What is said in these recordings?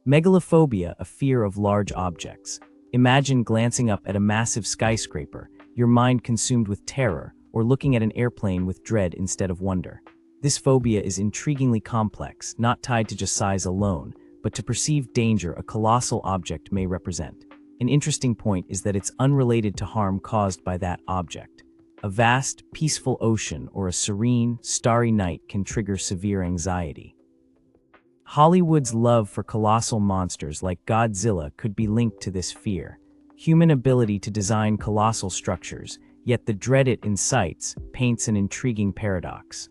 Megalophobia, a fear of large objects. Imagine glancing up at a massive skyscraper, your mind consumed with terror, or looking at an airplane with dread instead of wonder. This phobia is intriguingly complex, not tied to just size alone, but to perceived danger a colossal object may represent. An interesting point is that it's unrelated to harm caused by that object. A vast, peaceful ocean or a serene, starry night can trigger severe anxiety. Hollywood's love for colossal monsters like Godzilla could be linked to this fear. Human ability to design colossal structures, yet the dread it incites, paints an intriguing paradox.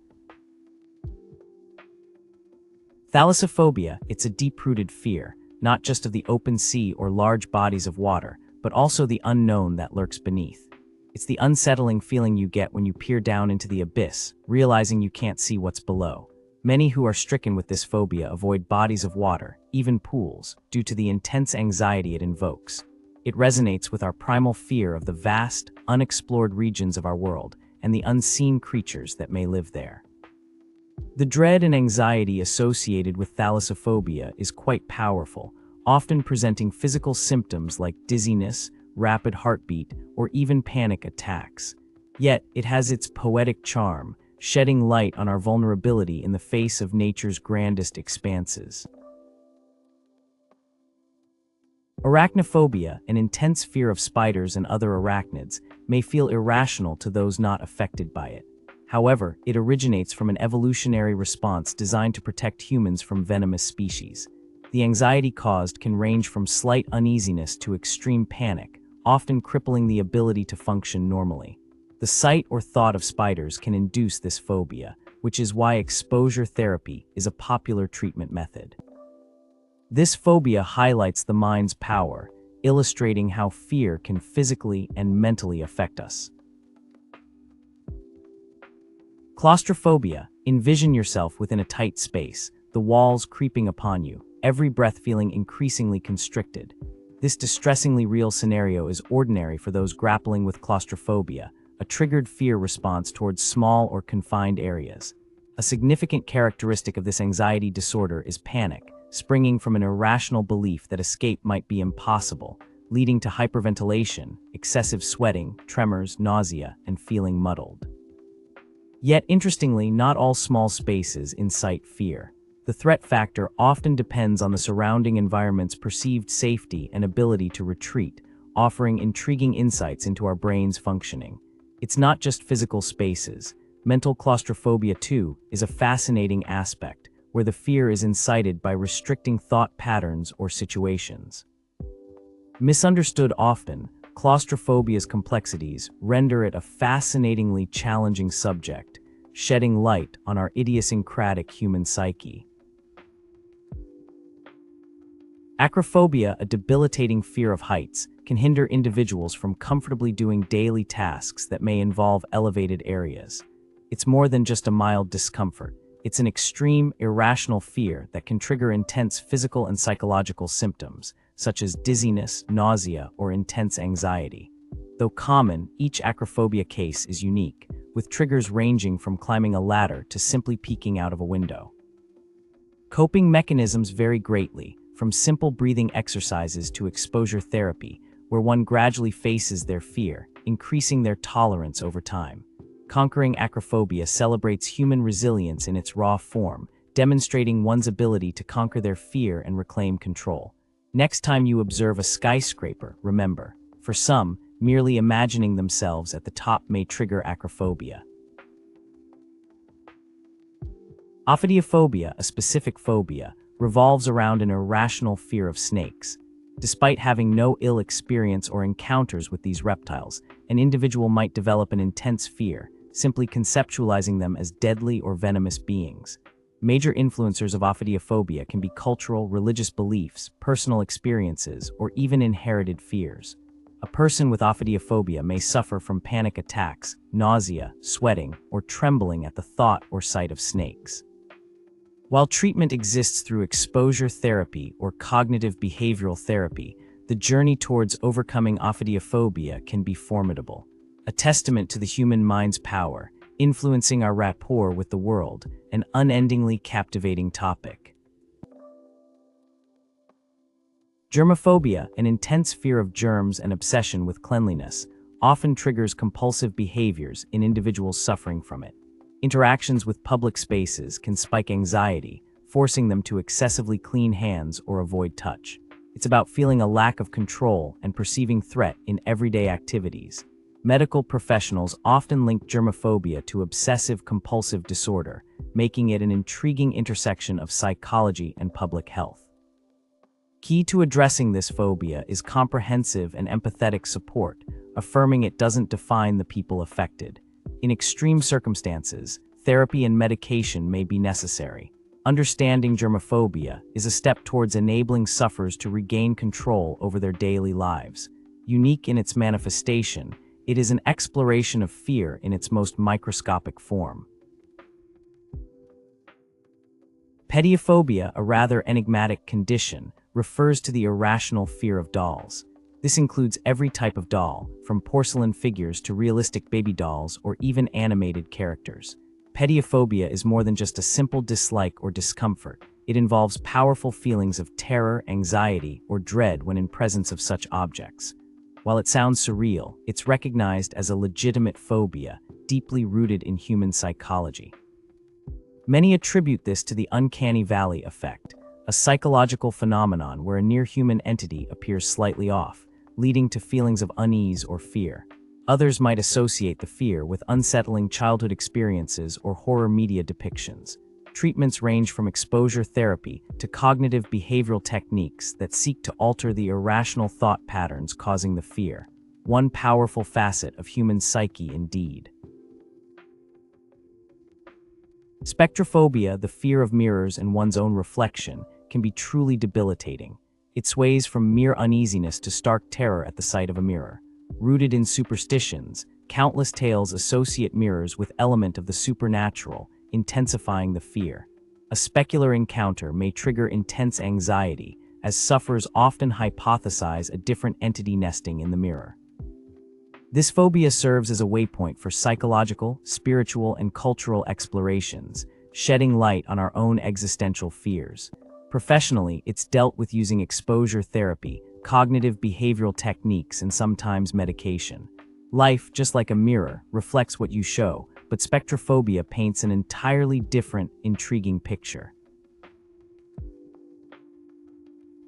Thalassophobia, it's a deep-rooted fear, not just of the open sea or large bodies of water, but also the unknown that lurks beneath. It's the unsettling feeling you get when you peer down into the abyss, realizing you can't see what's below. Many who are stricken with this phobia avoid bodies of water, even pools, due to the intense anxiety it invokes. It resonates with our primal fear of the vast, unexplored regions of our world and the unseen creatures that may live there. The dread and anxiety associated with thalassophobia is quite powerful, often presenting physical symptoms like dizziness, rapid heartbeat, or even panic attacks. Yet, it has its poetic charm, shedding light on our vulnerability in the face of nature's grandest expanses. Arachnophobia, an intense fear of spiders and other arachnids, may feel irrational to those not affected by it. However, it originates from an evolutionary response designed to protect humans from venomous species. The anxiety caused can range from slight uneasiness to extreme panic, often crippling the ability to function normally. The sight or thought of spiders can induce this phobia, which is why exposure therapy is a popular treatment method. This phobia highlights the mind's power, illustrating how fear can physically and mentally affect us. Claustrophobia, envision yourself within a tight space, the walls creeping upon you, every breath feeling increasingly constricted. This distressingly real scenario is ordinary for those grappling with claustrophobia, a triggered fear response towards small or confined areas. A significant characteristic of this anxiety disorder is panic, springing from an irrational belief that escape might be impossible, leading to hyperventilation, excessive sweating, tremors, nausea, and feeling muddled. Yet, interestingly, not all small spaces incite fear. The threat factor often depends on the surrounding environment's perceived safety and ability to retreat, offering intriguing insights into our brain's functioning. It's not just physical spaces. Mental claustrophobia, too, is a fascinating aspect, where the fear is incited by restricting thought patterns or situations. Misunderstood often, claustrophobia's complexities render it a fascinatingly challenging subject, shedding light on our idiosyncratic human psyche. Acrophobia, a debilitating fear of heights, can hinder individuals from comfortably doing daily tasks that may involve elevated areas. It's more than just a mild discomfort. It's an extreme, irrational fear that can trigger intense physical and psychological symptoms, such as dizziness, nausea, or intense anxiety. Though common, each acrophobia case is unique, with triggers ranging from climbing a ladder to simply peeking out of a window. Coping mechanisms vary greatly, from simple breathing exercises to exposure therapy, where one gradually faces their fear, increasing their tolerance over time. Conquering acrophobia celebrates human resilience in its raw form, demonstrating one's ability to conquer their fear and reclaim control. Next time you observe a skyscraper, remember, for some, merely imagining themselves at the top may trigger acrophobia. Ophidiophobia, a specific phobia, revolves around an irrational fear of snakes. Despite having no ill experience or encounters with these reptiles, an individual might develop an intense fear, simply conceptualizing them as deadly or venomous beings. Major influencers of ophidiophobia can be cultural, religious beliefs, personal experiences, or even inherited fears. A person with ophidiophobia may suffer from panic attacks, nausea, sweating, or trembling at the thought or sight of snakes. While treatment exists through exposure therapy or cognitive behavioral therapy, the journey towards overcoming ophidiophobia can be formidable. A testament to the human mind's power, influencing our rapport with the world, an unendingly captivating topic. Germophobia, an intense fear of germs and obsession with cleanliness, often triggers compulsive behaviors in individuals suffering from it. Interactions with public spaces can spike anxiety, forcing them to excessively clean hands or avoid touch. It's about feeling a lack of control and perceiving threat in everyday activities. Medical professionals often link germophobia to obsessive-compulsive disorder, making it an intriguing intersection of psychology and public health. Key to addressing this phobia is comprehensive and empathetic support, affirming it doesn't define the people affected. In extreme circumstances, therapy and medication may be necessary. Understanding germophobia is a step towards enabling sufferers to regain control over their daily lives. Unique in its manifestation, it is an exploration of fear in its most microscopic form. Pediophobia, a rather enigmatic condition, refers to the irrational fear of dolls. This includes every type of doll, from porcelain figures to realistic baby dolls or even animated characters. Pediophobia is more than just a simple dislike or discomfort. It involves powerful feelings of terror, anxiety, or dread when in presence of such objects. While it sounds surreal, it's recognized as a legitimate phobia, deeply rooted in human psychology. Many attribute this to the uncanny valley effect, a psychological phenomenon where a near-human entity appears slightly off, leading to feelings of unease or fear. Others might associate the fear with unsettling childhood experiences or horror media depictions. Treatments range from exposure therapy to cognitive behavioral techniques that seek to alter the irrational thought patterns causing the fear. One powerful facet of human psyche indeed. Spectrophobia, the fear of mirrors and one's own reflection, can be truly debilitating. It sways from mere uneasiness to stark terror at the sight of a mirror. Rooted in superstitions, countless tales associate mirrors with element of the supernatural, intensifying the fear. A specular encounter may trigger intense anxiety, as sufferers often hypothesize a different entity nesting in the mirror. This phobia serves as a waypoint for psychological, spiritual, and cultural explorations, shedding light on our own existential fears. Professionally, it's dealt with using exposure therapy, cognitive behavioral techniques, and sometimes medication. Life, just like a mirror, reflects what you show, but spectrophobia paints an entirely different, intriguing picture.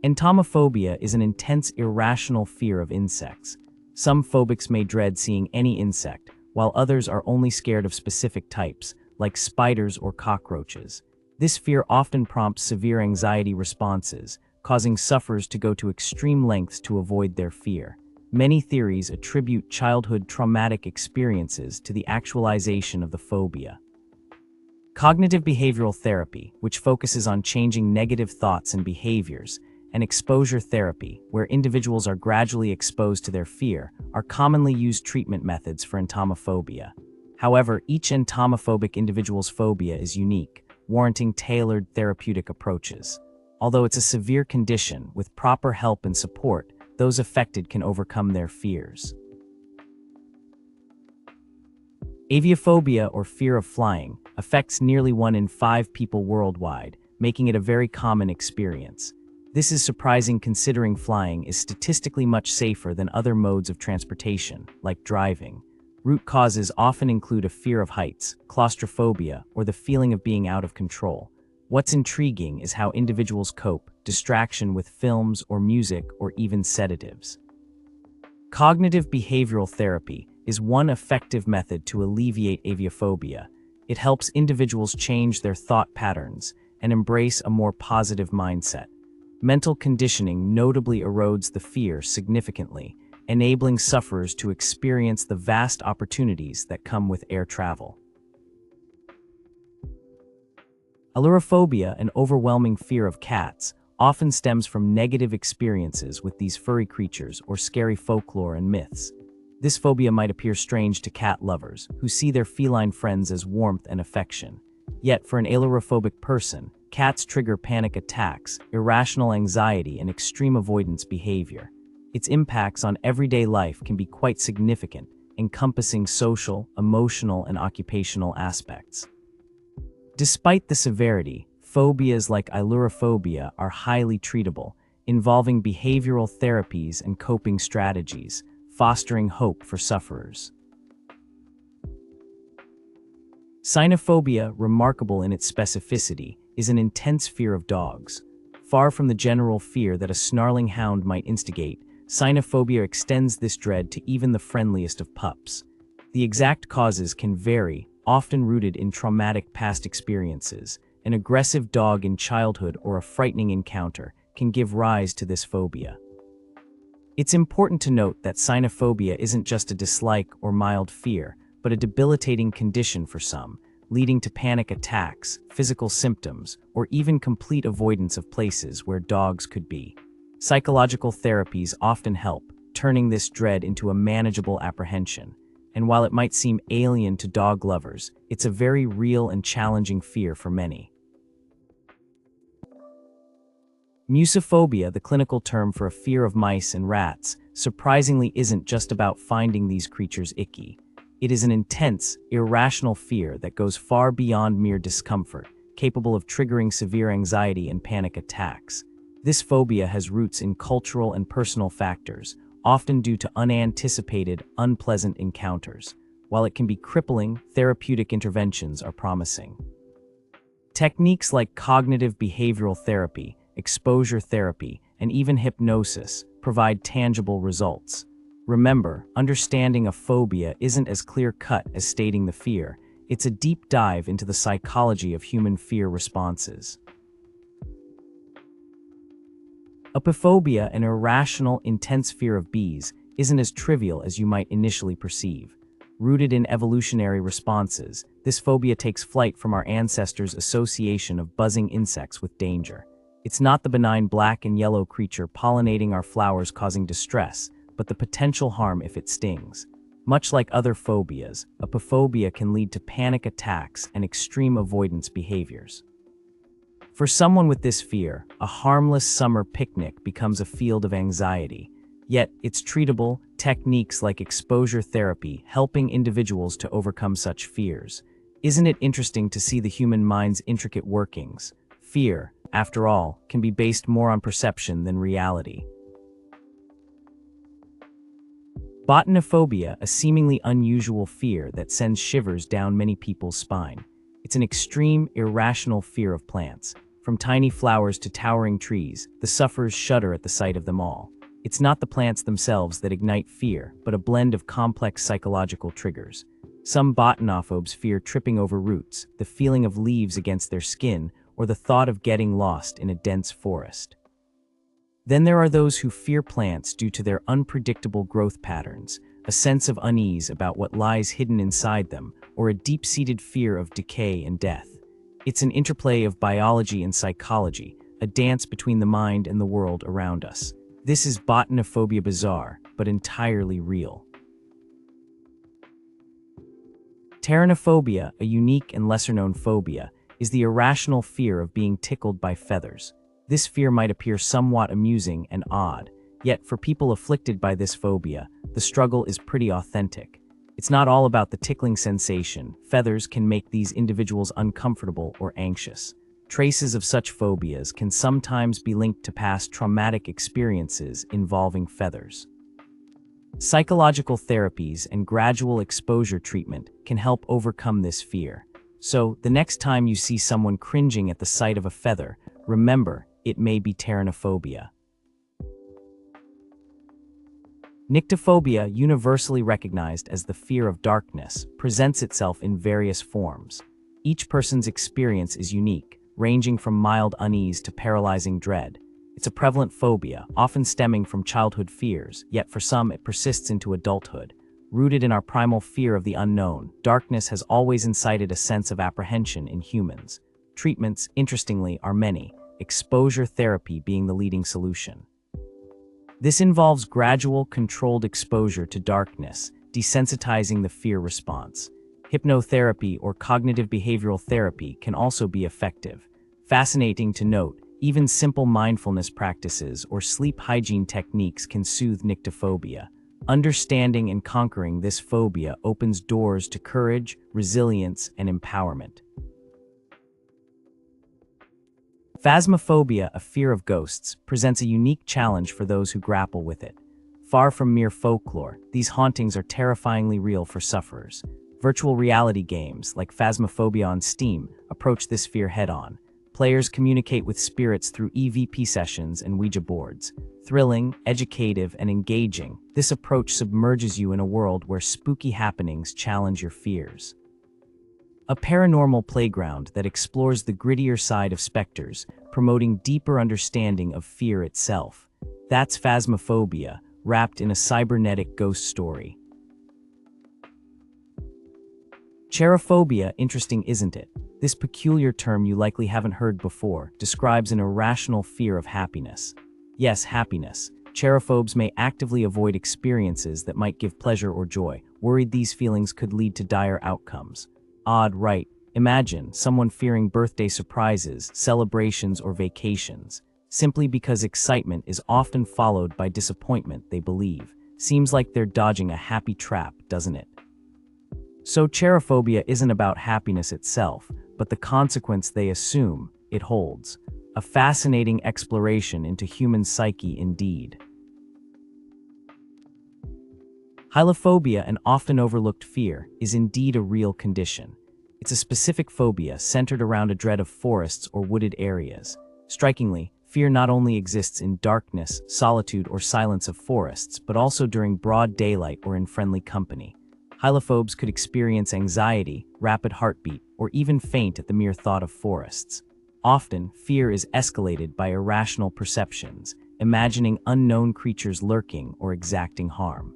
Entomophobia is an intense, irrational fear of insects. Some phobics may dread seeing any insect, while others are only scared of specific types, like spiders or cockroaches. This fear often prompts severe anxiety responses, causing sufferers to go to extreme lengths to avoid their fear. Many theories attribute childhood traumatic experiences to the actualization of the phobia. Cognitive behavioral therapy, which focuses on changing negative thoughts and behaviors, and exposure therapy, where individuals are gradually exposed to their fear, are commonly used treatment methods for entomophobia. However, each entomophobic individual's phobia is unique, warranting tailored therapeutic approaches. Although it's a severe condition, with proper help and support, those affected can overcome their fears. Aviophobia, or fear of flying, affects nearly 1 in 5 people worldwide, making it a very common experience. This is surprising considering flying is statistically much safer than other modes of transportation, like driving. Root causes often include a fear of heights, claustrophobia, or the feeling of being out of control. What's intriguing is how individuals cope, distraction with films or music or even sedatives. Cognitive behavioral therapy is one effective method to alleviate aviophobia. It helps individuals change their thought patterns and embrace a more positive mindset. Mental conditioning notably erodes the fear significantly, enabling sufferers to experience the vast opportunities that come with air travel. Ailurophobia, an overwhelming fear of cats, often stems from negative experiences with these furry creatures or scary folklore and myths. This phobia might appear strange to cat lovers, who see their feline friends as warmth and affection. Yet, for an ailurophobic person, cats trigger panic attacks, irrational anxiety, and extreme avoidance behavior. Its impacts on everyday life can be quite significant, encompassing social, emotional, and occupational aspects. Despite the severity, phobias like ailurophobia are highly treatable, involving behavioral therapies and coping strategies, fostering hope for sufferers. Cynophobia, remarkable in its specificity, is an intense fear of dogs. Far from the general fear that a snarling hound might instigate, cynophobia extends this dread to even the friendliest of pups. The exact causes can vary, often rooted in traumatic past experiences. An aggressive dog in childhood or a frightening encounter can give rise to this phobia. It's important to note that cynophobia isn't just a dislike or mild fear, but a debilitating condition for some, leading to panic attacks, physical symptoms, or even complete avoidance of places where dogs could be. Psychological therapies often help, turning this dread into a manageable apprehension. And while it might seem alien to dog lovers, it's a very real and challenging fear for many. Musophobia, the clinical term for a fear of mice and rats, surprisingly isn't just about finding these creatures icky. It is an intense, irrational fear that goes far beyond mere discomfort, capable of triggering severe anxiety and panic attacks. This phobia has roots in cultural and personal factors, often due to unanticipated, unpleasant encounters. While it can be crippling, therapeutic interventions are promising. Techniques like cognitive behavioral therapy, exposure therapy, and even hypnosis provide tangible results. Remember, understanding a phobia isn't as clear-cut as stating the fear. It's a deep dive into the psychology of human fear responses. Apiphobia, an irrational, intense fear of bees, isn't as trivial as you might initially perceive. Rooted in evolutionary responses, this phobia takes flight from our ancestors' association of buzzing insects with danger. It's not the benign black and yellow creature pollinating our flowers causing distress, but the potential harm if it stings. Much like other phobias, apiphobia can lead to panic attacks and extreme avoidance behaviors. For someone with this fear, a harmless summer picnic becomes a field of anxiety. Yet, it's treatable. Techniques like exposure therapy helping individuals to overcome such fears. Isn't it interesting to see the human mind's intricate workings? Fear, after all, can be based more on perception than reality. Botanophobia, a seemingly unusual fear that sends shivers down many people's spine. It's an extreme, irrational fear of plants. From tiny flowers to towering trees, the sufferers shudder at the sight of them all. It's not the plants themselves that ignite fear, but a blend of complex psychological triggers. Some botanophobes fear tripping over roots, the feeling of leaves against their skin, or the thought of getting lost in a dense forest. Then there are those who fear plants due to their unpredictable growth patterns, a sense of unease about what lies hidden inside them, or a deep-seated fear of decay and death. It's an interplay of biology and psychology, a dance between the mind and the world around us. This is Botanophobia, bizarre, but entirely real. Pteronophobia, a unique and lesser-known phobia, is the irrational fear of being tickled by feathers. This fear might appear somewhat amusing and odd, yet for people afflicted by this phobia, the struggle is pretty authentic. It's not all about the tickling sensation. Feathers can make these individuals uncomfortable or anxious. Traces of such phobias can sometimes be linked to past traumatic experiences involving feathers. Psychological therapies and gradual exposure treatment can help overcome this fear. So, the next time you see someone cringing at the sight of a feather, remember, it may be Pteronophobia. Nyctophobia, universally recognized as the fear of darkness, presents itself in various forms. Each person's experience is unique, ranging from mild unease to paralyzing dread. It's a prevalent phobia, often stemming from childhood fears, yet for some it persists into adulthood. Rooted in our primal fear of the unknown, darkness has always incited a sense of apprehension in humans. Treatments, interestingly, are many, exposure therapy being the leading solution. This involves gradual, controlled exposure to darkness, desensitizing the fear response. Hypnotherapy or cognitive behavioral therapy can also be effective. Fascinating to note, even simple mindfulness practices or sleep hygiene techniques can soothe nyctophobia. Understanding and conquering this phobia opens doors to courage, resilience, and empowerment. Phasmophobia, a fear of ghosts, presents a unique challenge for those who grapple with it. Far from mere folklore, these hauntings are terrifyingly real for sufferers. Virtual reality games, like Phasmophobia on Steam, approach this fear head-on. Players communicate with spirits through EVP sessions and Ouija boards. Thrilling, educative, and engaging, this approach submerges you in a world where spooky happenings challenge your fears. A paranormal playground that explores the grittier side of specters, promoting deeper understanding of fear itself. That's Phasmophobia, wrapped in a cybernetic ghost story. Cherophobia, interesting, isn't it? This peculiar term you likely haven't heard before describes an irrational fear of happiness. Yes, happiness. Cherophobes may actively avoid experiences that might give pleasure or joy, worried these feelings could lead to dire outcomes. Odd, right? Imagine someone fearing birthday surprises, celebrations, or vacations, simply because excitement is often followed by disappointment, they believe. Seems like they're dodging a happy trap, doesn't it? So cherophobia isn't about happiness itself, but the consequence they assume it holds. A fascinating exploration into human psyche indeed. Hylophobia, an often overlooked fear, is indeed a real condition. It's a specific phobia centered around a dread of forests or wooded areas. Strikingly, fear not only exists in darkness, solitude, or silence of forests, but also during broad daylight or in friendly company. Hylophobes could experience anxiety, rapid heartbeat, or even faint at the mere thought of forests. Often, fear is escalated by irrational perceptions, imagining unknown creatures lurking or exacting harm.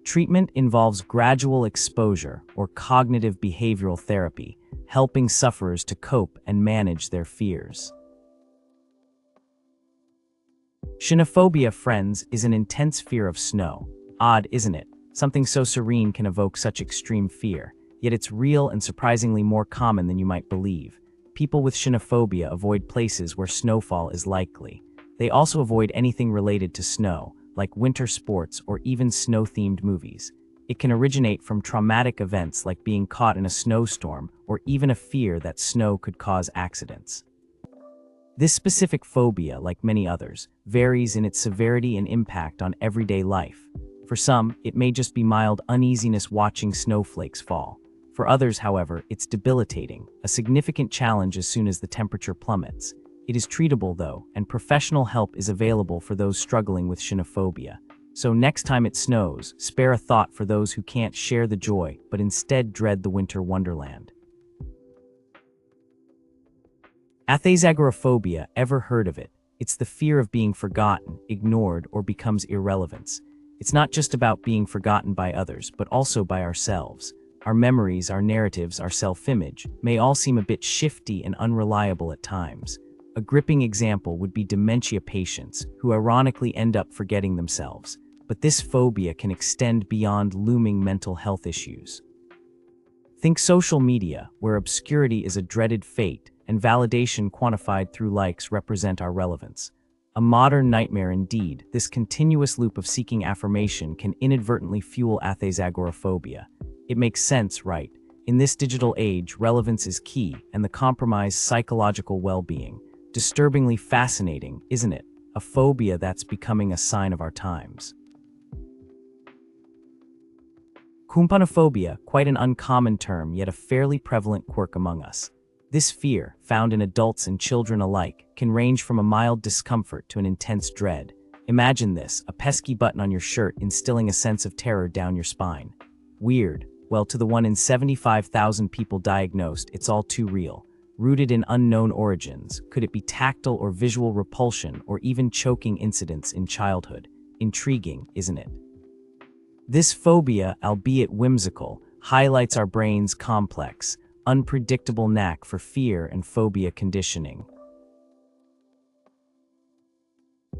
Treatment involves gradual exposure or cognitive behavioral therapy, helping sufferers to cope and manage their fears. Chionophobia, friends, is an intense fear of snow. Odd, isn't it? Something so serene can evoke such extreme fear, yet it's real and surprisingly more common than you might believe. People with chionophobia avoid places where snowfall is likely. They also avoid anything related to snow, like winter sports or even snow-themed movies. It can originate from traumatic events like being caught in a snowstorm or even a fear that snow could cause accidents. This specific phobia, like many others, varies in its severity and impact on everyday life. For some, it may just be mild uneasiness watching snowflakes fall. For others, however, it's debilitating, a significant challenge as soon as the temperature plummets. It is treatable, though, and professional help is available for those struggling with chionophobia. So next time it snows, spare a thought for those who can't share the joy, but instead dread the winter wonderland. Athazagoraphobia, ever heard of it? It's the fear of being forgotten, ignored, or becomes irrelevance. It's not just about being forgotten by others, but also by ourselves. Our memories, our narratives, our self-image may all seem a bit shifty and unreliable at times. A gripping example would be dementia patients who ironically end up forgetting themselves. But this phobia can extend beyond looming mental health issues. Think social media, where obscurity is a dreaded fate and validation quantified through likes represent our relevance. A modern nightmare indeed, this continuous loop of seeking affirmation can inadvertently fuel athazagoraphobia. It makes sense, right? In this digital age, relevance is key, and the compromised psychological well-being. Disturbingly fascinating, isn't it? A phobia that's becoming a sign of our times. Koumpounophobia, quite an uncommon term, yet a fairly prevalent quirk among us. This fear, found in adults and children alike, can range from a mild discomfort to an intense dread. Imagine this, a pesky button on your shirt instilling a sense of terror down your spine. Weird? Well, to the 1 in 75,000 people diagnosed, it's all too real. Rooted in unknown origins, could it be tactile or visual repulsion or even choking incidents in childhood? Intriguing, isn't it? This phobia, albeit whimsical, highlights our brain's complex, unpredictable knack for fear and phobia conditioning.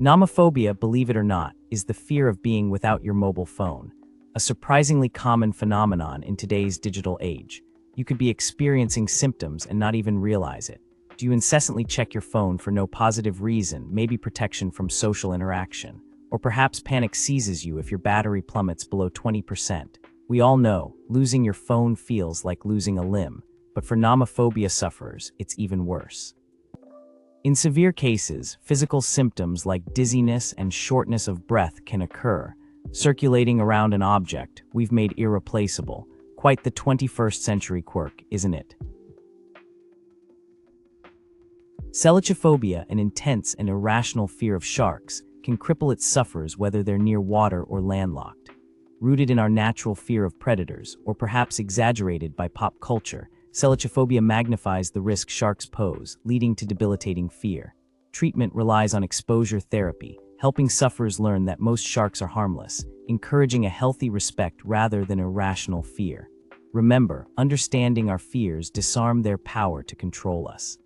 Nomophobia, believe it or not, is the fear of being without your mobile phone, a surprisingly common phenomenon in today's digital age. You could be experiencing symptoms and not even realize it. Do you incessantly check your phone for no positive reason, maybe protection from social interaction? Or perhaps panic seizes you if your battery plummets below 20%. We all know, losing your phone feels like losing a limb, but for nomophobia sufferers, it's even worse. In severe cases, physical symptoms like dizziness and shortness of breath can occur, circulating around an object we've made irreplaceable. Quite the 21st century quirk, isn't it? Selachophobia, an intense and irrational fear of sharks, can cripple its sufferers whether they're near water or landlocked. Rooted in our natural fear of predators, or perhaps exaggerated by pop culture, Selachophobia magnifies the risk sharks pose, leading to debilitating fear. Treatment relies on exposure therapy, helping sufferers learn that most sharks are harmless, encouraging a healthy respect rather than irrational fear. Remember, understanding our fears disarm their power to control us.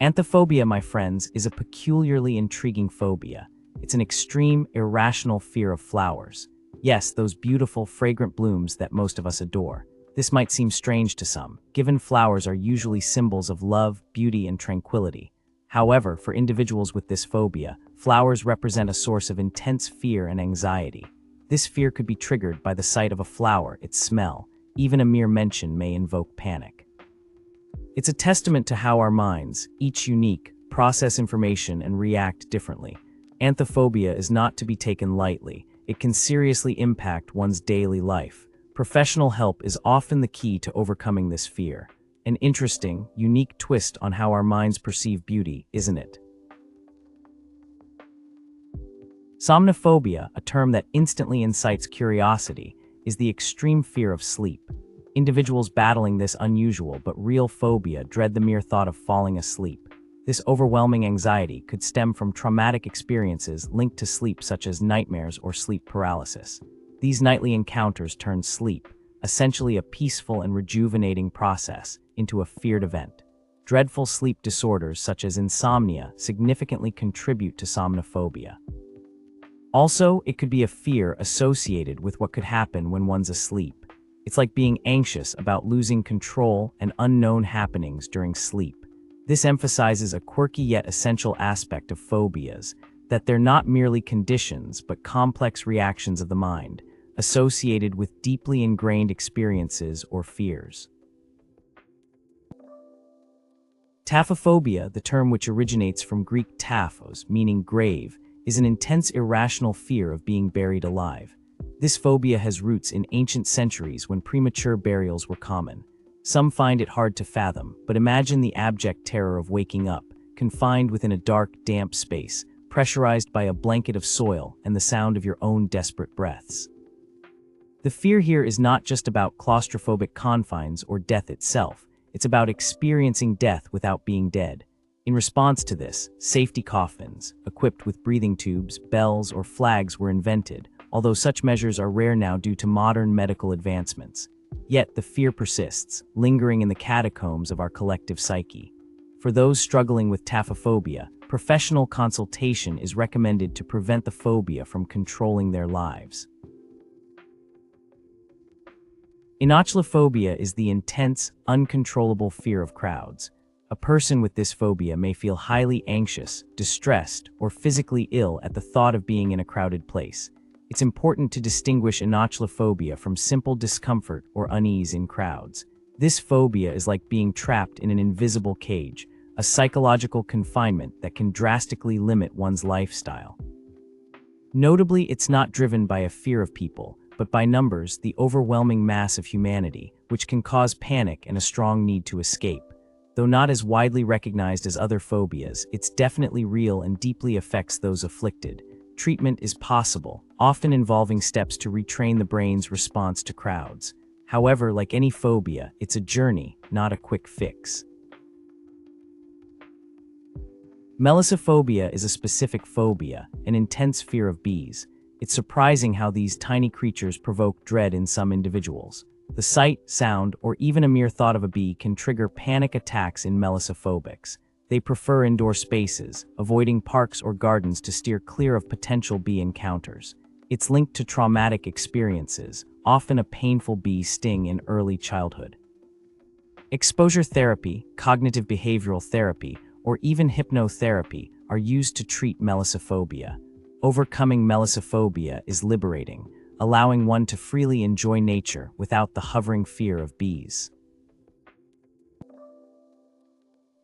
Anthophobia, my friends, is a peculiarly intriguing phobia. It's an extreme, irrational fear of flowers. Yes, those beautiful, fragrant blooms that most of us adore. This might seem strange to some, given flowers are usually symbols of love, beauty, and tranquility. However, for individuals with this phobia, flowers represent a source of intense fear and anxiety. This fear could be triggered by the sight of a flower, its smell. Even a mere mention may invoke panic. It's a testament to how our minds, each unique, process information and react differently. Anthophobia is not to be taken lightly. It can seriously impact one's daily life. Professional help is often the key to overcoming this fear. An interesting, unique twist on how our minds perceive beauty, isn't it? Somniphobia, a term that instantly incites curiosity, is the extreme fear of sleep. Individuals battling this unusual but real phobia dread the mere thought of falling asleep. This overwhelming anxiety could stem from traumatic experiences linked to sleep, such as nightmares or sleep paralysis. These nightly encounters turn sleep, essentially a peaceful and rejuvenating process, into a feared event. Dreadful sleep disorders such as insomnia significantly contribute to somniphobia. Also, it could be a fear associated with what could happen when one's asleep. It's like being anxious about losing control and unknown happenings during sleep. This emphasizes a quirky yet essential aspect of phobias, that they're not merely conditions but complex reactions of the mind, associated with deeply ingrained experiences or fears. Taphophobia, the term which originates from Greek taphos, meaning grave, is an intense irrational fear of being buried alive. This phobia has roots in ancient centuries when premature burials were common. Some find it hard to fathom, but imagine the abject terror of waking up, confined within a dark, damp space, pressurized by a blanket of soil and the sound of your own desperate breaths. The fear here is not just about claustrophobic confines or death itself. It's about experiencing death without being dead. In response to this, safety coffins, equipped with breathing tubes, bells, or flags were invented, although such measures are rare now due to modern medical advancements. Yet the fear persists, lingering in the catacombs of our collective psyche. For those struggling with taphophobia, professional consultation is recommended to prevent the phobia from controlling their lives. Enochlophobia is the intense, uncontrollable fear of crowds. A person with this phobia may feel highly anxious, distressed, or physically ill at the thought of being in a crowded place. It's important to distinguish enochlophobia from simple discomfort or unease in crowds. This phobia is like being trapped in an invisible cage, a psychological confinement that can drastically limit one's lifestyle. Notably, it's not driven by a fear of people, but by numbers, the overwhelming mass of humanity, which can cause panic and a strong need to escape. Though not as widely recognized as other phobias, it's definitely real and deeply affects those afflicted. Treatment is possible, often involving steps to retrain the brain's response to crowds. However, like any phobia, it's a journey, not a quick fix. Melissophobia is a specific phobia, an intense fear of bees. It's surprising how these tiny creatures provoke dread in some individuals. The sight, sound, or even a mere thought of a bee can trigger panic attacks in melissophobics. They prefer indoor spaces, avoiding parks or gardens to steer clear of potential bee encounters. It's linked to traumatic experiences, often a painful bee sting in early childhood. Exposure therapy, cognitive behavioral therapy, or even hypnotherapy are used to treat melissophobia. Overcoming melissophobia is liberating, allowing one to freely enjoy nature without the hovering fear of bees.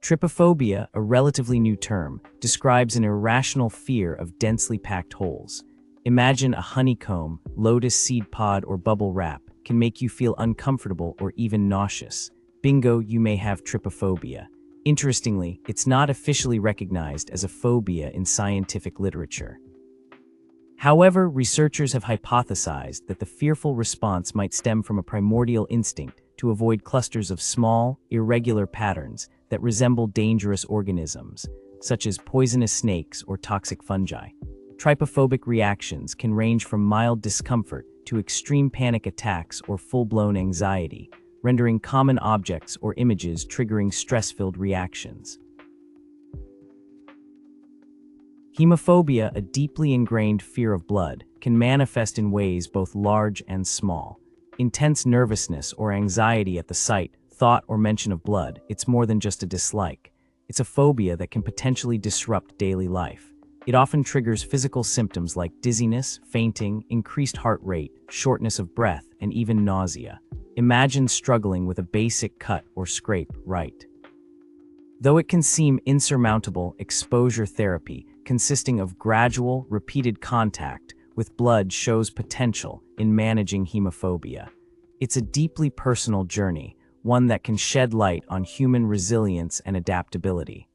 Trypophobia, a relatively new term, describes an irrational fear of densely packed holes. Imagine a honeycomb, lotus seed pod, or bubble wrap can make you feel uncomfortable or even nauseous. Bingo, you may have trypophobia. Interestingly, it's not officially recognized as a phobia in scientific literature. However, researchers have hypothesized that the fearful response might stem from a primordial instinct to avoid clusters of small, irregular patterns that resemble dangerous organisms, such as poisonous snakes or toxic fungi. Trypophobic reactions can range from mild discomfort to extreme panic attacks or full-blown anxiety, rendering common objects or images triggering stress-filled reactions. Hemophobia, a deeply ingrained fear of blood, can manifest in ways both large and small. Intense nervousness or anxiety at the sight, thought, or mention of blood, it's more than just a dislike. It's a phobia that can potentially disrupt daily life. It often triggers physical symptoms like dizziness, fainting, increased heart rate, shortness of breath, and even nausea. Imagine struggling with a basic cut or scrape, right? Though it can seem insurmountable, exposure therapy, consisting of gradual, repeated contact with blood, shows potential in managing hemophobia. It's a deeply personal journey, one that can shed light on human resilience and adaptability.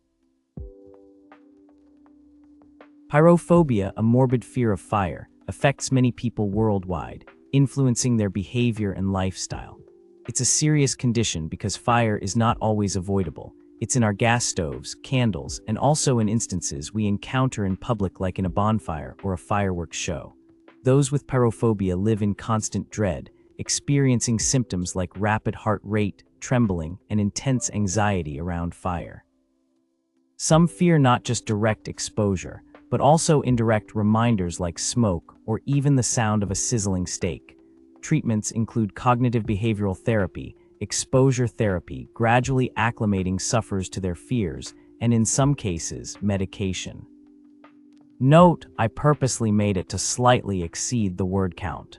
Pyrophobia, a morbid fear of fire, affects many people worldwide, influencing their behavior and lifestyle. It's a serious condition because fire is not always avoidable. It's in our gas stoves, candles, and also in instances we encounter in public, like in a bonfire or a fireworks show. Those with pyrophobia live in constant dread, experiencing symptoms like rapid heart rate, trembling, and intense anxiety around fire. Some fear not just direct exposure, but also indirect reminders like smoke or even the sound of a sizzling steak. Treatments include cognitive behavioral therapy, exposure therapy, gradually acclimating sufferers to their fears, and in some cases, medication. Note, I purposely made it to slightly exceed the word count.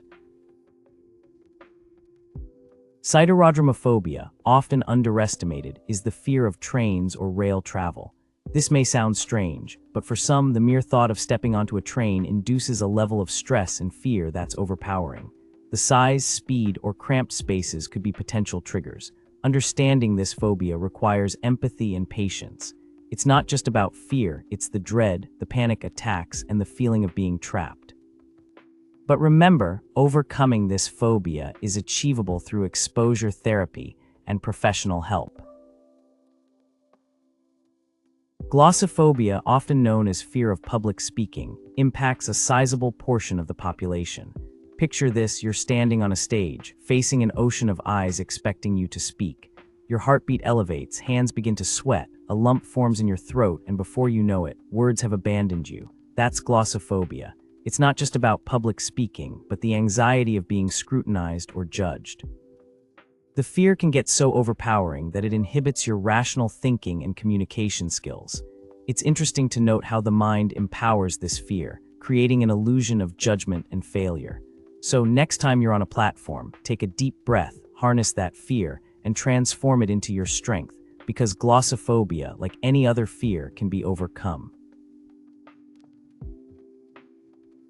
Siderodramophobia, often underestimated, is the fear of trains or rail travel. This may sound strange, but for some, the mere thought of stepping onto a train induces a level of stress and fear that's overpowering. The size, speed, or cramped spaces could be potential triggers. Understanding this phobia requires empathy and patience. It's not just about fear, it's the dread, the panic attacks, and the feeling of being trapped. But remember, overcoming this phobia is achievable through exposure therapy and professional help. Glossophobia, often known as fear of public speaking, impacts a sizable portion of the population. Picture this: you're standing on a stage, facing an ocean of eyes expecting you to speak. Your heartbeat elevates, hands begin to sweat, a lump forms in your throat, and before you know it, words have abandoned you. That's glossophobia. It's not just about public speaking, but the anxiety of being scrutinized or judged. The fear can get so overpowering that it inhibits your rational thinking and communication skills. It's interesting to note how the mind empowers this fear, creating an illusion of judgment and failure. So next time you're on a platform, take a deep breath, harness that fear, and transform it into your strength, because glossophobia, like any other fear, can be overcome.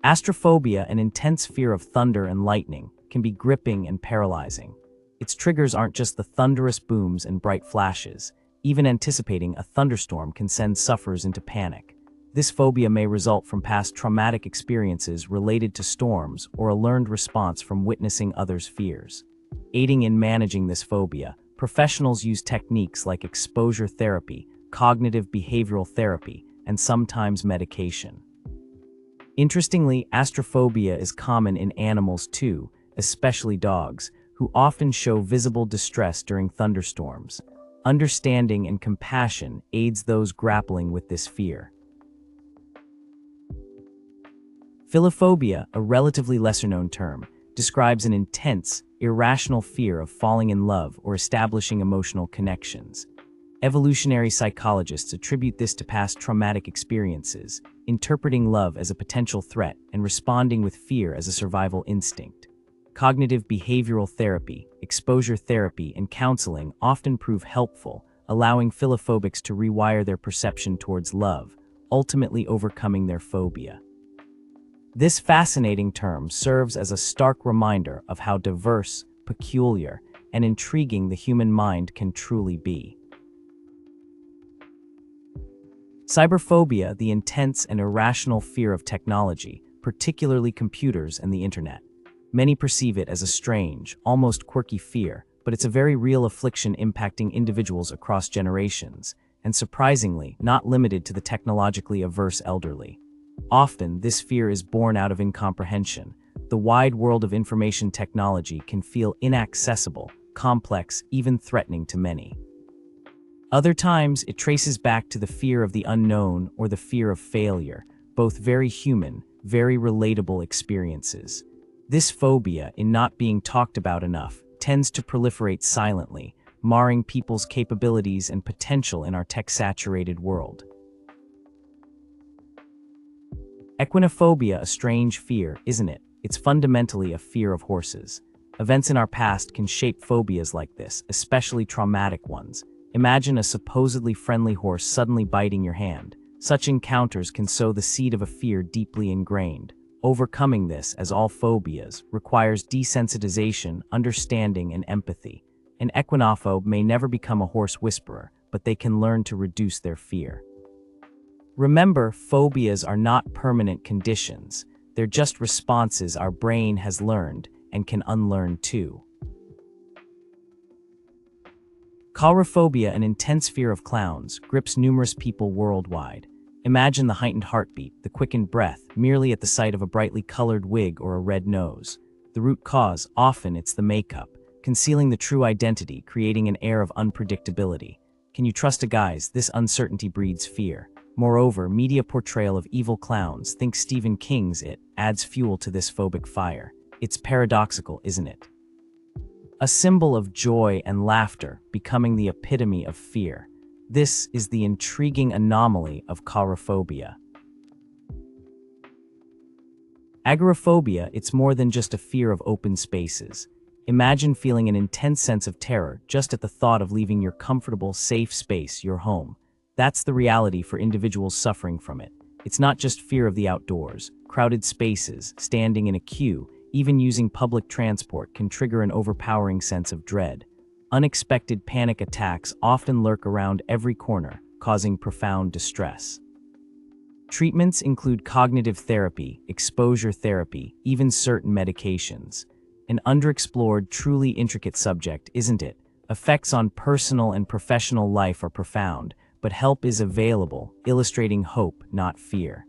Astrophobia, an intense fear of thunder and lightning, can be gripping and paralyzing. Its triggers aren't just the thunderous booms and bright flashes. Even anticipating a thunderstorm can send sufferers into panic. This phobia may result from past traumatic experiences related to storms or a learned response from witnessing others' fears. Aiding in managing this phobia, professionals use techniques like exposure therapy, cognitive behavioral therapy, and sometimes medication. Interestingly, astrophobia is common in animals too, especially dogs, who often show visible distress during thunderstorms. Understanding and compassion aids those grappling with this fear. Philophobia, a relatively lesser-known term, describes an intense, irrational fear of falling in love or establishing emotional connections. Evolutionary psychologists attribute this to past traumatic experiences, interpreting love as a potential threat and responding with fear as a survival instinct. Cognitive behavioral therapy, exposure therapy, and counseling often prove helpful, allowing philophobics to rewire their perception towards love, ultimately overcoming their phobia. This fascinating term serves as a stark reminder of how diverse, peculiar, and intriguing the human mind can truly be. Cyberphobia, the intense and irrational fear of technology, particularly computers and the internet. Many perceive it as a strange, almost quirky fear, but it's a very real affliction impacting individuals across generations, and surprisingly, not limited to the technologically averse elderly. Often, this fear is born out of incomprehension. The wide world of information technology can feel inaccessible, complex, even threatening to many. Other times, it traces back to the fear of the unknown or the fear of failure, both very human, very relatable experiences. This phobia, in not being talked about enough, tends to proliferate silently, marring people's capabilities and potential in our tech-saturated world. Equinophobia, a strange fear, isn't it? It's fundamentally a fear of horses. Events in our past can shape phobias like this, especially traumatic ones. Imagine a supposedly friendly horse suddenly biting your hand. Such encounters can sow the seed of a fear deeply ingrained. Overcoming this, as all phobias, requires desensitization, understanding, and empathy. An equinophobe may never become a horse whisperer, but they can learn to reduce their fear. Remember, phobias are not permanent conditions. They're just responses our brain has learned and can unlearn too. Coulrophobia, an intense fear of clowns, grips numerous people worldwide. Imagine the heightened heartbeat, the quickened breath, merely at the sight of a brightly colored wig or a red nose. The root cause, often it's the makeup, concealing the true identity, creating an air of unpredictability. Can you trust a guise? This uncertainty breeds fear. Moreover, media portrayal of evil clowns, think Stephen King's It, adds fuel to this phobic fire. It's paradoxical, isn't it? A symbol of joy and laughter, becoming the epitome of fear. This is the intriguing anomaly of coulrophobia. Agoraphobia, it's more than just a fear of open spaces. Imagine feeling an intense sense of terror just at the thought of leaving your comfortable, safe space, your home. That's the reality for individuals suffering from it. It's not just fear of the outdoors. Crowded spaces, standing in a queue, even using public transport can trigger an overpowering sense of dread. Unexpected panic attacks often lurk around every corner, causing profound distress. Treatments include cognitive therapy, exposure therapy, even certain medications. An underexplored, truly intricate subject, isn't it? Effects on personal and professional life are profound, but help is available, illustrating hope, not fear.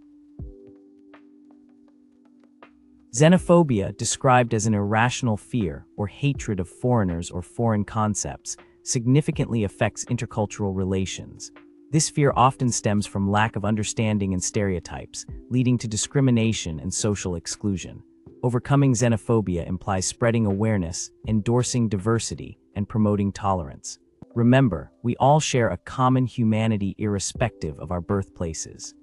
Xenophobia, described as an irrational fear or hatred of foreigners or foreign concepts, significantly affects intercultural relations. This fear often stems from lack of understanding and stereotypes, leading to discrimination and social exclusion. Overcoming xenophobia implies spreading awareness, endorsing diversity, and promoting tolerance. Remember, we all share a common humanity irrespective of our birthplaces.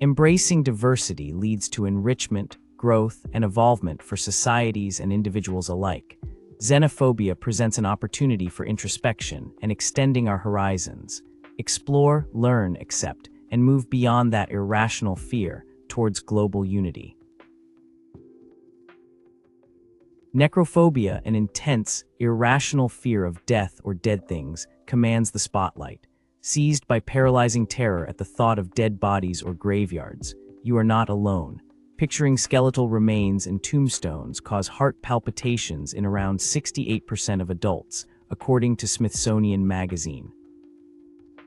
Embracing diversity leads to enrichment, growth, and evolvement for societies and individuals alike. Xenophobia presents an opportunity for introspection and extending our horizons. Explore, learn, accept, and move beyond that irrational fear towards global unity. Necrophobia, an intense, irrational fear of death or dead things, commands the spotlight. Seized by paralyzing terror at the thought of dead bodies or graveyards, you are not alone. Picturing skeletal remains and tombstones cause heart palpitations in around 68% of adults, according to Smithsonian Magazine.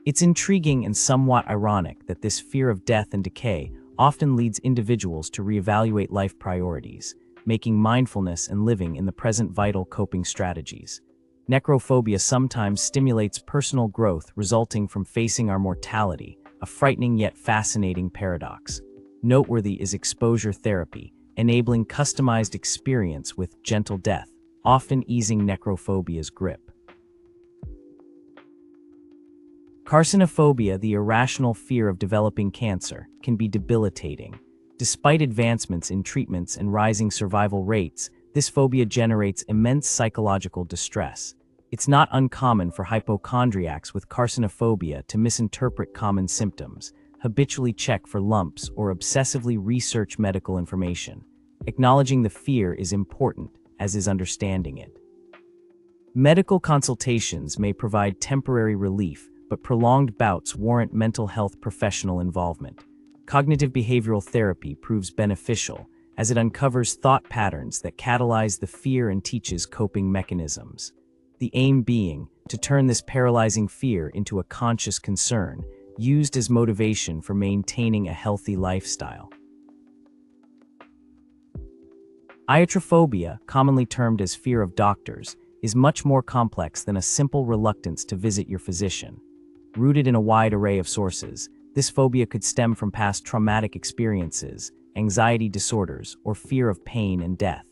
It's intriguing and somewhat ironic that this fear of death and decay often leads individuals to reevaluate life priorities, making mindfulness and living in the present vital coping strategies. Necrophobia sometimes stimulates personal growth resulting from facing our mortality, a frightening yet fascinating paradox. Noteworthy is exposure therapy, enabling customized experience with gentle death, often easing necrophobia's grip. Carcinophobia, the irrational fear of developing cancer, can be debilitating. Despite advancements in treatments and rising survival rates, this phobia generates immense psychological distress. It's not uncommon for hypochondriacs with carcinophobia to misinterpret common symptoms, habitually check for lumps, or obsessively research medical information. Acknowledging the fear is important, as is understanding it. Medical consultations may provide temporary relief, but prolonged bouts warrant mental health professional involvement. Cognitive behavioral therapy proves beneficial, as it uncovers thought patterns that catalyze the fear and teaches coping mechanisms. The aim being to turn this paralyzing fear into a conscious concern, used as motivation for maintaining a healthy lifestyle. Iatrophobia, commonly termed as fear of doctors, is much more complex than a simple reluctance to visit your physician. Rooted in a wide array of sources, this phobia could stem from past traumatic experiences, anxiety disorders, or fear of pain and death.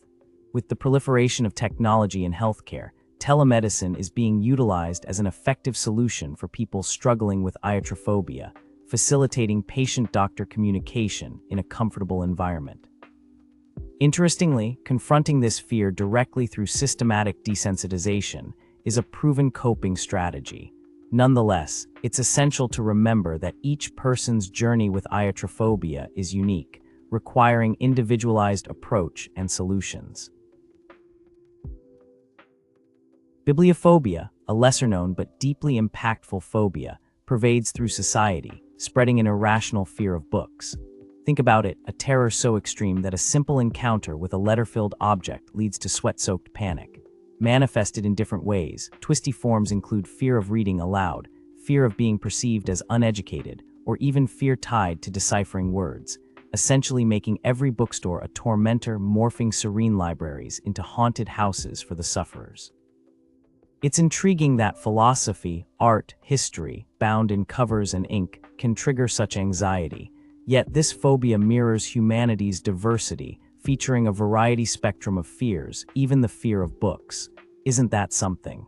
With the proliferation of technology in healthcare, telemedicine is being utilized as an effective solution for people struggling with iatrophobia, facilitating patient-doctor communication in a comfortable environment. Interestingly, confronting this fear directly through systematic desensitization is a proven coping strategy. Nonetheless, it's essential to remember that each person's journey with iatrophobia is unique, requiring individualized approach and solutions. Bibliophobia, a lesser-known but deeply impactful phobia, pervades through society, spreading an irrational fear of books. Think about it, a terror so extreme that a simple encounter with a letter-filled object leads to sweat-soaked panic. Manifested in different ways, twisty forms include fear of reading aloud, fear of being perceived as uneducated, or even fear tied to deciphering words, essentially making every bookstore a tormentor, morphing serene libraries into haunted houses for the sufferers. It's intriguing that philosophy, art, history, bound in covers and ink, can trigger such anxiety. Yet this phobia mirrors humanity's diversity, featuring a variety spectrum of fears, even the fear of books. Isn't that something?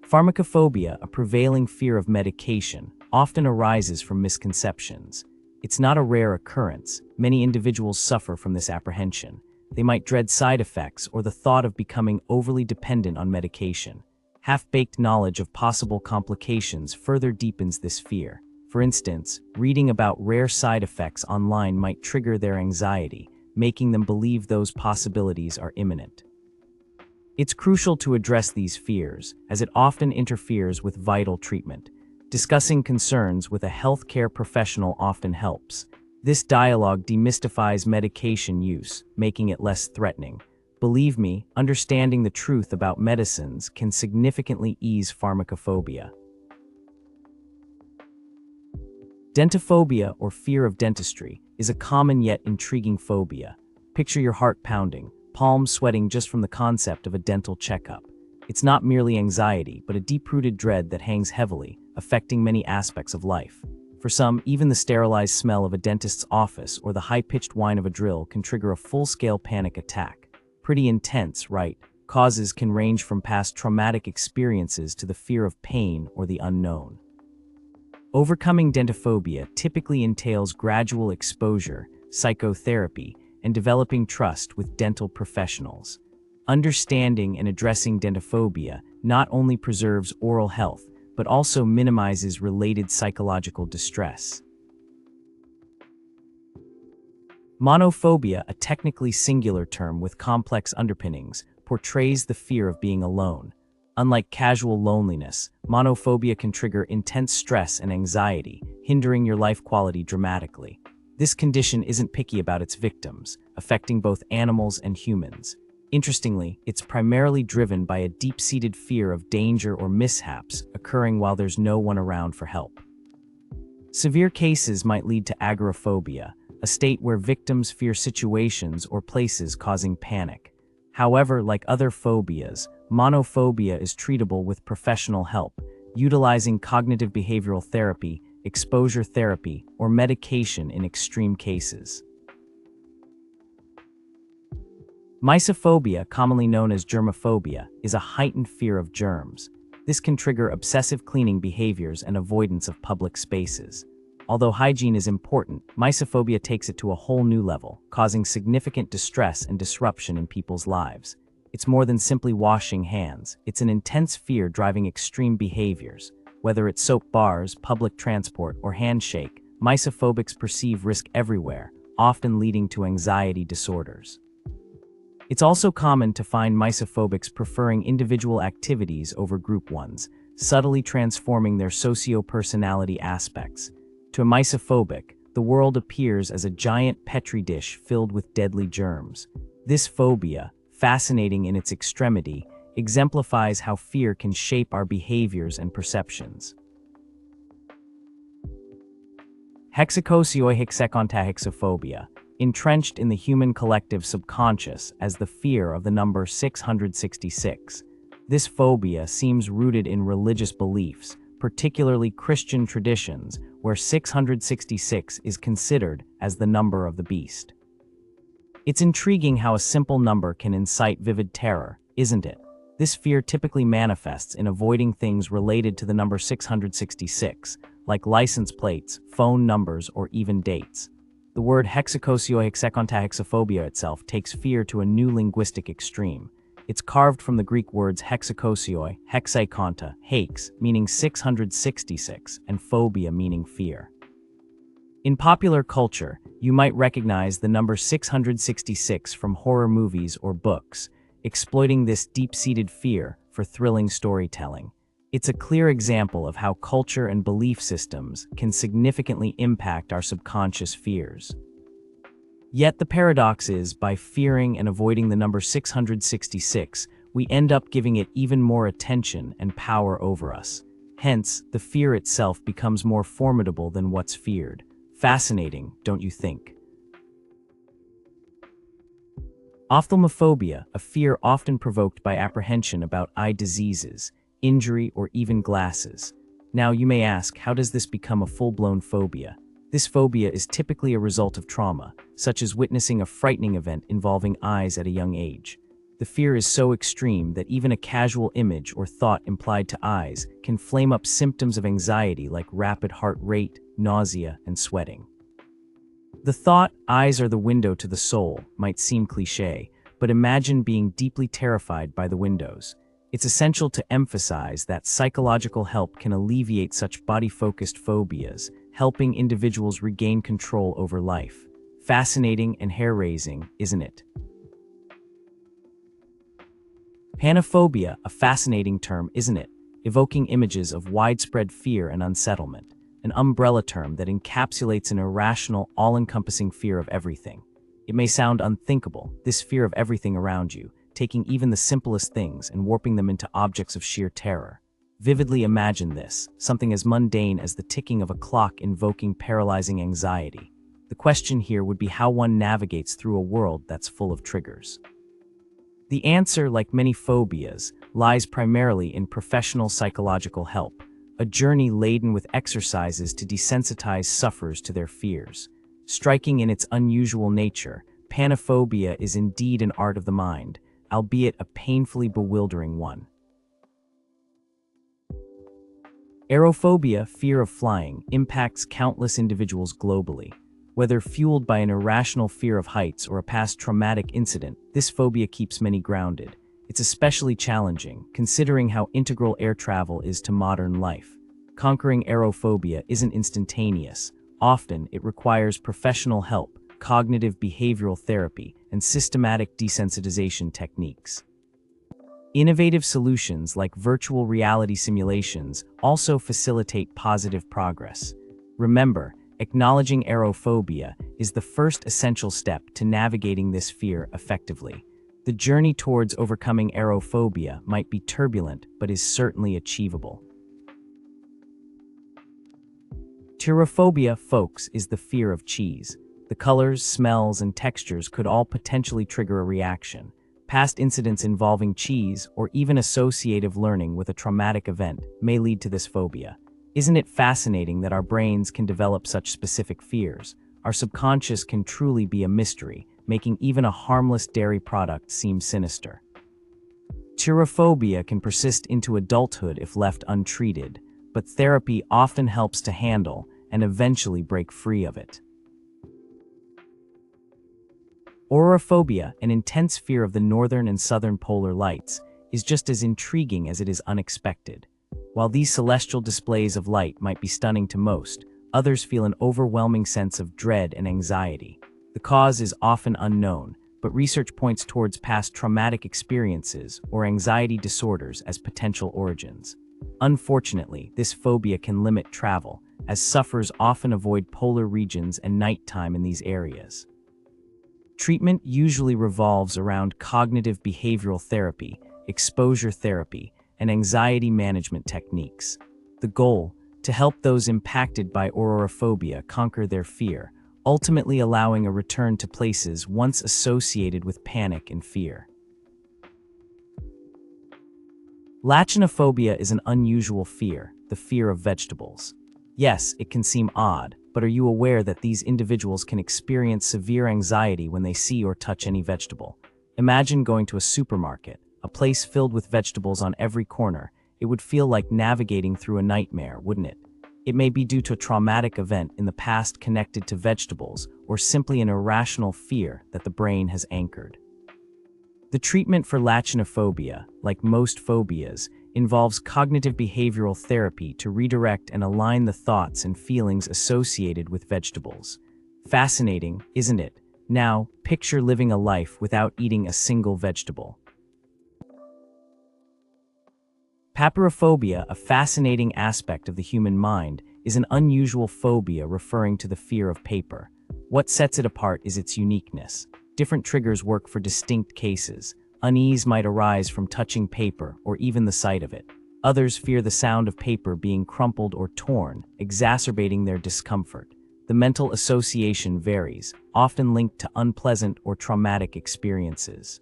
Pharmacophobia, a prevailing fear of medication, often arises from misconceptions. It's not a rare occurrence. Many individuals suffer from this apprehension. They might dread side effects or the thought of becoming overly dependent on medication. Half-baked knowledge of possible complications further deepens this fear. For instance, reading about rare side effects online might trigger their anxiety, making them believe those possibilities are imminent. It's crucial to address these fears, as it often interferes with vital treatment. Discussing concerns with a healthcare professional often helps. This dialogue demystifies medication use, making it less threatening. Believe me, understanding the truth about medicines can significantly ease pharmacophobia. Dentophobia, or fear of dentistry, is a common yet intriguing phobia. Picture your heart pounding, palms sweating just from the concept of a dental checkup. It's not merely anxiety, but a deep-rooted dread that hangs heavily, affecting many aspects of life. For some, even the sterilized smell of a dentist's office or the high-pitched whine of a drill can trigger a full-scale panic attack. Pretty intense, right? Causes can range from past traumatic experiences to the fear of pain or the unknown. Overcoming dentophobia typically entails gradual exposure, psychotherapy, and developing trust with dental professionals. Understanding and addressing dentophobia not only preserves oral health, but also minimizes related psychological distress. Monophobia, a technically singular term with complex underpinnings, portrays the fear of being alone. Unlike casual loneliness, monophobia can trigger intense stress and anxiety, hindering your life quality dramatically. This condition isn't picky about its victims, affecting both animals and humans. Interestingly, it's primarily driven by a deep-seated fear of danger or mishaps occurring while there's no one around for help. Severe cases might lead to agoraphobia, a state where victims fear situations or places causing panic. However, like other phobias, monophobia is treatable with professional help, utilizing cognitive behavioral therapy, exposure therapy, or medication in extreme cases. Melissophobia, commonly known as germophobia, is a heightened fear of germs. This can trigger obsessive cleaning behaviors and avoidance of public spaces. Although hygiene is important, melissophobia takes it to a whole new level, causing significant distress and disruption in people's lives. It's more than simply washing hands. It's an intense fear driving extreme behaviors. Whether it's soap bars, public transport, or handshake, misophobics perceive risk everywhere, often leading to anxiety disorders. It's also common to find misophobics preferring individual activities over group ones, subtly transforming their socio-personality aspects. To a misophobic, the world appears as a giant petri dish filled with deadly germs. This phobia, fascinating in its extremity, exemplifies how fear can shape our behaviors and perceptions. Hexacosiohexecontahexophobia, entrenched in the human collective subconscious as the fear of the number 666. This phobia seems rooted in religious beliefs, particularly Christian traditions, where 666 is considered as the number of the beast. It's intriguing how a simple number can incite vivid terror, isn't it? This fear typically manifests in avoiding things related to the number 666, like license plates, phone numbers, or even dates. The word hexacosiohexecontahexophobia itself takes fear to a new linguistic extreme. It's carved from the Greek words hexakosioi, hexaikonta, hex, meaning 666, and phobia, meaning fear. In popular culture, you might recognize the number 666 from horror movies or books, exploiting this deep-seated fear for thrilling storytelling. It's a clear example of how culture and belief systems can significantly impact our subconscious fears. Yet the paradox is, by fearing and avoiding the number 666, we end up giving it even more attention and power over us. Hence, the fear itself becomes more formidable than what's feared. Fascinating, don't you think? Ophthalmophobia, a fear often provoked by apprehension about eye diseases, injury, or even glasses. Now you may ask, how does this become a full-blown phobia? This phobia is typically a result of trauma, such as witnessing a frightening event involving eyes at a young age. The fear is so extreme that even a casual image or thought implied to eyes can flame up symptoms of anxiety like rapid heart rate, nausea, and sweating. The thought, eyes are the window to the soul, might seem cliché, but imagine being deeply terrified by the windows. It's essential to emphasize that psychological help can alleviate such body-focused phobias, helping individuals regain control over life. Fascinating and hair-raising, isn't it? Panophobia, a fascinating term, isn't it? Evoking images of widespread fear and unsettlement. An umbrella term that encapsulates an irrational, all-encompassing fear of everything. It may sound unthinkable, this fear of everything around you, taking even the simplest things and warping them into objects of sheer terror. Vividly imagine this, something as mundane as the ticking of a clock invoking paralyzing anxiety. The question here would be how one navigates through a world that's full of triggers. The answer, like many phobias, lies primarily in professional psychological help, a journey laden with exercises to desensitize sufferers to their fears. Striking in its unusual nature, panophobia is indeed an art of the mind, albeit a painfully bewildering one. Aerophobia, fear of flying, impacts countless individuals globally. Whether fueled by an irrational fear of heights or a past traumatic incident, this phobia keeps many grounded. It's especially challenging, considering how integral air travel is to modern life. Conquering aerophobia isn't instantaneous. Often, it requires professional help, cognitive behavioral therapy, and systematic desensitization techniques. Innovative solutions like virtual reality simulations also facilitate positive progress. Remember, acknowledging aerophobia is the first essential step to navigating this fear effectively. The journey towards overcoming aerophobia might be turbulent, but is certainly achievable. Cherophobia, folks, is the fear of cheese. The colors, smells, and textures could all potentially trigger a reaction. Past incidents involving cheese, or even associative learning with a traumatic event, may lead to this phobia. Isn't it fascinating that our brains can develop such specific fears? Our subconscious can truly be a mystery, making even a harmless dairy product seem sinister. Cherophobia can persist into adulthood if left untreated, but therapy often helps to handle and eventually break free of it. Aurophobia, an intense fear of the northern and southern polar lights, is just as intriguing as it is unexpected. While these celestial displays of light might be stunning to most, others feel an overwhelming sense of dread and anxiety. The cause is often unknown, but research points towards past traumatic experiences or anxiety disorders as potential origins. Unfortunately, this phobia can limit travel, as sufferers often avoid polar regions and nighttime in these areas. Treatment usually revolves around cognitive behavioral therapy, exposure therapy, and anxiety management techniques. The goal: to help those impacted by aurophobia conquer their fear, ultimately allowing a return to places once associated with panic and fear. Lachinophobia is an unusual fear, the fear of vegetables. Yes, it can seem odd, but are you aware that these individuals can experience severe anxiety when they see or touch any vegetable? Imagine going to a supermarket, a place filled with vegetables on every corner. It would feel like navigating through a nightmare, wouldn't it? It may be due to a traumatic event in the past connected to vegetables, or simply an irrational fear that the brain has anchored. The treatment for lachinophobia, like most phobias, involves cognitive behavioral therapy to redirect and align the thoughts and feelings associated with vegetables. Fascinating, isn't it? Now, picture living a life without eating a single vegetable. Papyrophobia, a fascinating aspect of the human mind, is an unusual phobia referring to the fear of paper. What sets it apart is its uniqueness. Different triggers work for distinct cases. Unease might arise from touching paper or even the sight of it. Others fear the sound of paper being crumpled or torn, exacerbating their discomfort. The mental association varies, often linked to unpleasant or traumatic experiences.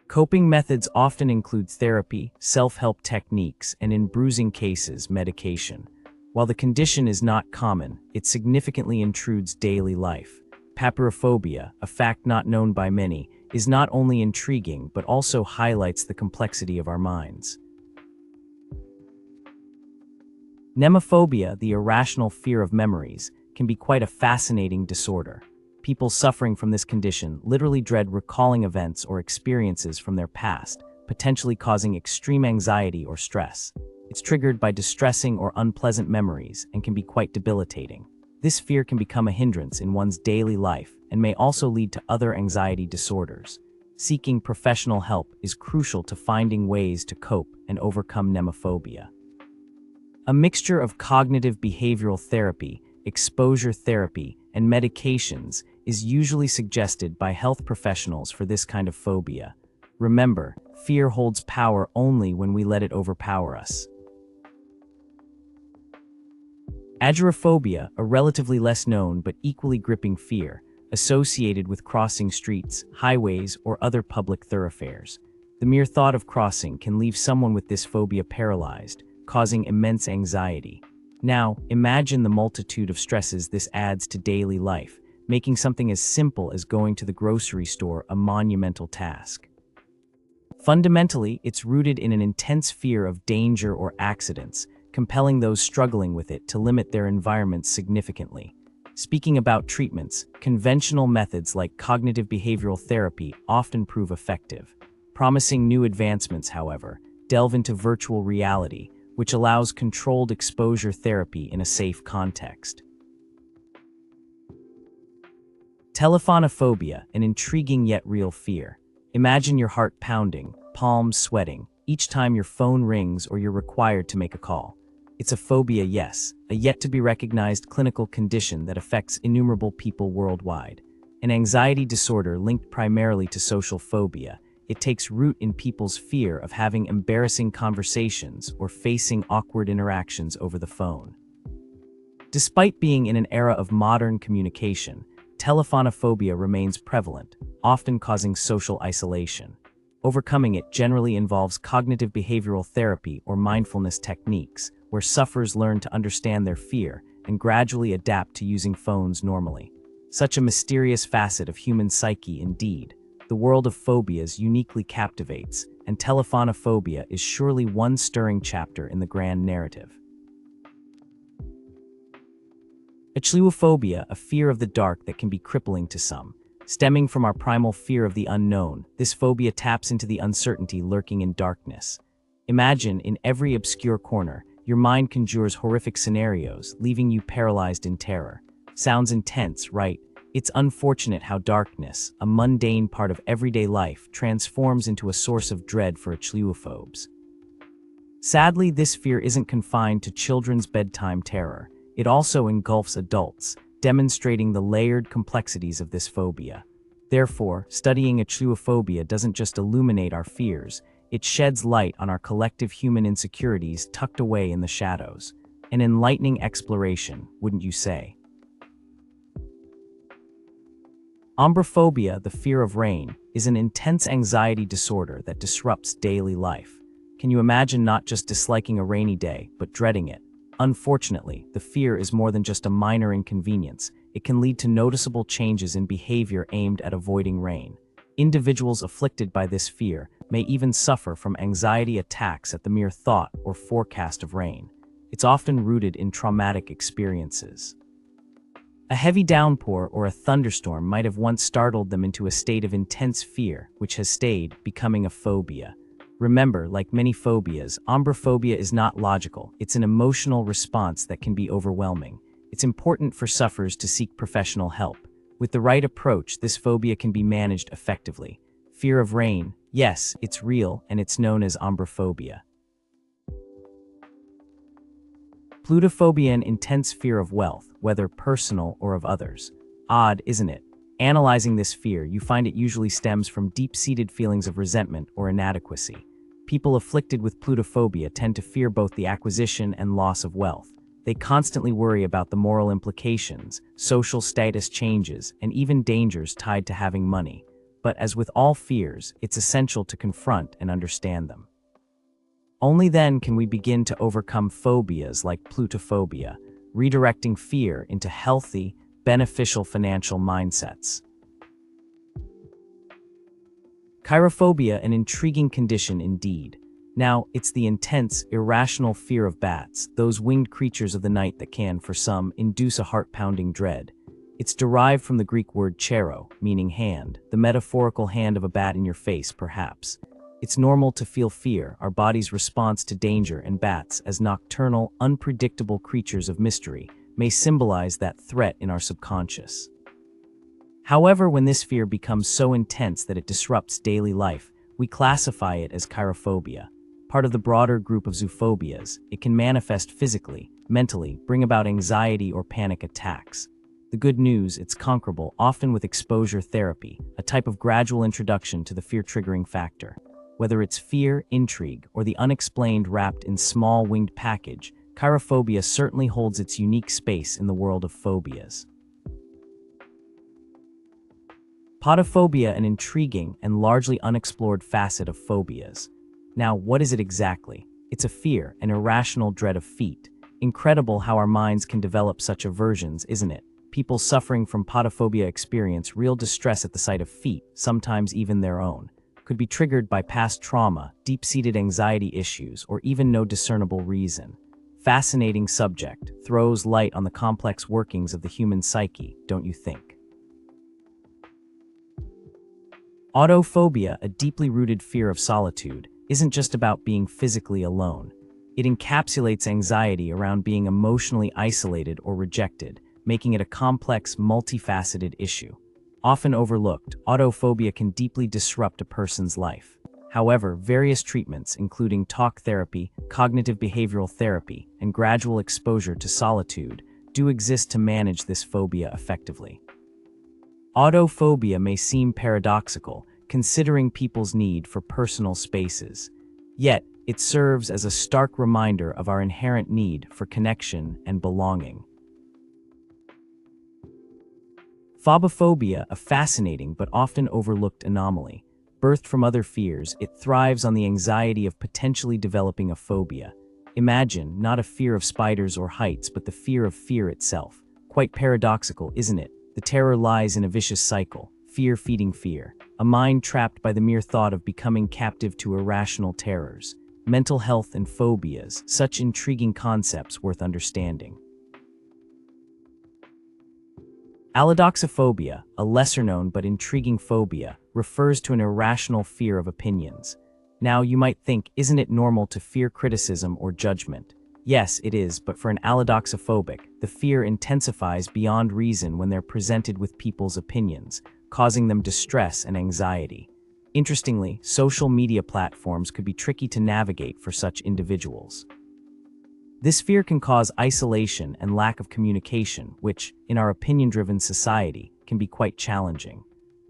Coping methods often include therapy, self-help techniques, and in bruising cases, medication. While the condition is not common, it significantly intrudes daily life. Papyrophobia, a fact not known by many, is not only intriguing but also highlights the complexity of our minds. Nemophobia, the irrational fear of memories, can be quite a fascinating disorder. People suffering from this condition literally dread recalling events or experiences from their past, potentially causing extreme anxiety or stress. It's triggered by distressing or unpleasant memories and can be quite debilitating. This fear can become a hindrance in one's daily life and may also lead to other anxiety disorders. Seeking professional help is crucial to finding ways to cope and overcome nemophobia. A mixture of cognitive behavioral therapy, exposure therapy, and medications is usually suggested by health professionals for this kind of phobia. Remember, fear holds power only when we let it overpower us. Agoraphobia, a relatively less known but equally gripping fear, associated with crossing streets, highways, or other public thoroughfares. The mere thought of crossing can leave someone with this phobia paralyzed, causing immense anxiety. Now, imagine the multitude of stresses this adds to daily life, making something as simple as going to the grocery store a monumental task. Fundamentally, it's rooted in an intense fear of danger or accidents, compelling those struggling with it to limit their environments significantly. Speaking about treatments, conventional methods like cognitive behavioral therapy often prove effective. Promising new advancements, however, delve into virtual reality, which allows controlled exposure therapy in a safe context. Telephonophobia, an intriguing yet real fear. Imagine your heart pounding, palms sweating, each time your phone rings or you're required to make a call. It's a phobia, yes, a yet-to-be-recognized clinical condition that affects innumerable people worldwide. An anxiety disorder linked primarily to social phobia, it takes root in people's fear of having embarrassing conversations or facing awkward interactions over the phone. Despite being in an era of modern communication, telephonophobia remains prevalent, often causing social isolation. Overcoming it generally involves cognitive behavioral therapy or mindfulness techniques, where sufferers learn to understand their fear and gradually adapt to using phones normally. Such a mysterious facet of human psyche indeed. The world of phobias uniquely captivates, and telephonophobia is surely one stirring chapter in the grand narrative. Ailurophobia, a fear of the dark that can be crippling to some. Stemming from our primal fear of the unknown, this phobia taps into the uncertainty lurking in darkness. Imagine, in every obscure corner, your mind conjures horrific scenarios, leaving you paralyzed in terror. Sounds intense, right? It's unfortunate how darkness, a mundane part of everyday life, transforms into a source of dread for achleophobes. Sadly, this fear isn't confined to children's bedtime terror. It also engulfs adults, demonstrating the layered complexities of this phobia. Therefore, studying achleophobia doesn't just illuminate our fears, it sheds light on our collective human insecurities tucked away in the shadows. An enlightening exploration, wouldn't you say? Ombrophobia, the fear of rain, is an intense anxiety disorder that disrupts daily life. Can you imagine not just disliking a rainy day, but dreading it? Unfortunately, the fear is more than just a minor inconvenience. It can lead to noticeable changes in behavior aimed at avoiding rain. Individuals afflicted by this fear may even suffer from anxiety attacks at the mere thought or forecast of rain. It's often rooted in traumatic experiences. A heavy downpour or a thunderstorm might have once startled them into a state of intense fear, which has stayed, becoming a phobia. Remember, like many phobias, ombrophobia is not logical. It's an emotional response that can be overwhelming. It's important for sufferers to seek professional help. With the right approach, this phobia can be managed effectively. Fear of rain, yes, it's real, and it's known as ombrophobia. Plutophobia, an intense fear of wealth, whether personal or of others. Odd, isn't it? Analyzing this fear, you find it usually stems from deep-seated feelings of resentment or inadequacy. People afflicted with plutophobia tend to fear both the acquisition and loss of wealth. They constantly worry about the moral implications, social status changes, and even dangers tied to having money. But as with all fears, it's essential to confront and understand them. Only then can we begin to overcome phobias like plutophobia, redirecting fear into healthy, beneficial financial mindsets. Chirophobia, an intriguing condition indeed. Now, it's the intense, irrational fear of bats, those winged creatures of the night that can, for some, induce a heart-pounding dread. It's derived from the Greek word chero, meaning hand, the metaphorical hand of a bat in your face, perhaps. It's normal to feel fear, our body's response to danger, and bats, as nocturnal, unpredictable creatures of mystery, may symbolize that threat in our subconscious. However, when this fear becomes so intense that it disrupts daily life, we classify it as chirophobia. Part of the broader group of zoophobias, it can manifest physically, mentally, bring about anxiety or panic attacks. The good news, it's conquerable, often with exposure therapy, a type of gradual introduction to the fear-triggering factor. Whether it's fear, intrigue, or the unexplained wrapped in small winged package, chirophobia certainly holds its unique space in the world of phobias. Podophobia, an intriguing and largely unexplored facet of phobias. Now, what is it exactly? It's a fear, an irrational dread of feet. Incredible how our minds can develop such aversions, isn't it? People suffering from podophobia experience real distress at the sight of feet, sometimes even their own. Could be triggered by past trauma, deep-seated anxiety issues, or even no discernible reason. Fascinating subject, throws light on the complex workings of the human psyche, don't you think? Autophobia, a deeply rooted fear of solitude, isn't just about being physically alone. It encapsulates anxiety around being emotionally isolated or rejected, making it a complex, multifaceted issue. Often overlooked, autophobia can deeply disrupt a person's life. However, various treatments, including talk therapy, cognitive behavioral therapy, and gradual exposure to solitude, do exist to manage this phobia effectively. Autophobia may seem paradoxical, considering people's need for personal spaces. Yet, it serves as a stark reminder of our inherent need for connection and belonging. Phobophobia, a fascinating but often overlooked anomaly. Birthed from other fears, it thrives on the anxiety of potentially developing a phobia. Imagine, not a fear of spiders or heights, but the fear of fear itself. Quite paradoxical, isn't it? The terror lies in a vicious cycle, fear feeding fear, a mind trapped by the mere thought of becoming captive to irrational terrors. Mental health and phobias, such intriguing concepts worth understanding. Allodoxophobia, a lesser-known but intriguing phobia, refers to an irrational fear of opinions. Now, you might think, isn't it normal to fear criticism or judgment? Yes, it is, but for an allodoxophobic, the fear intensifies beyond reason when they're presented with people's opinions, causing them distress and anxiety. Interestingly, social media platforms could be tricky to navigate for such individuals. This fear can cause isolation and lack of communication, which, in our opinion-driven society, can be quite challenging.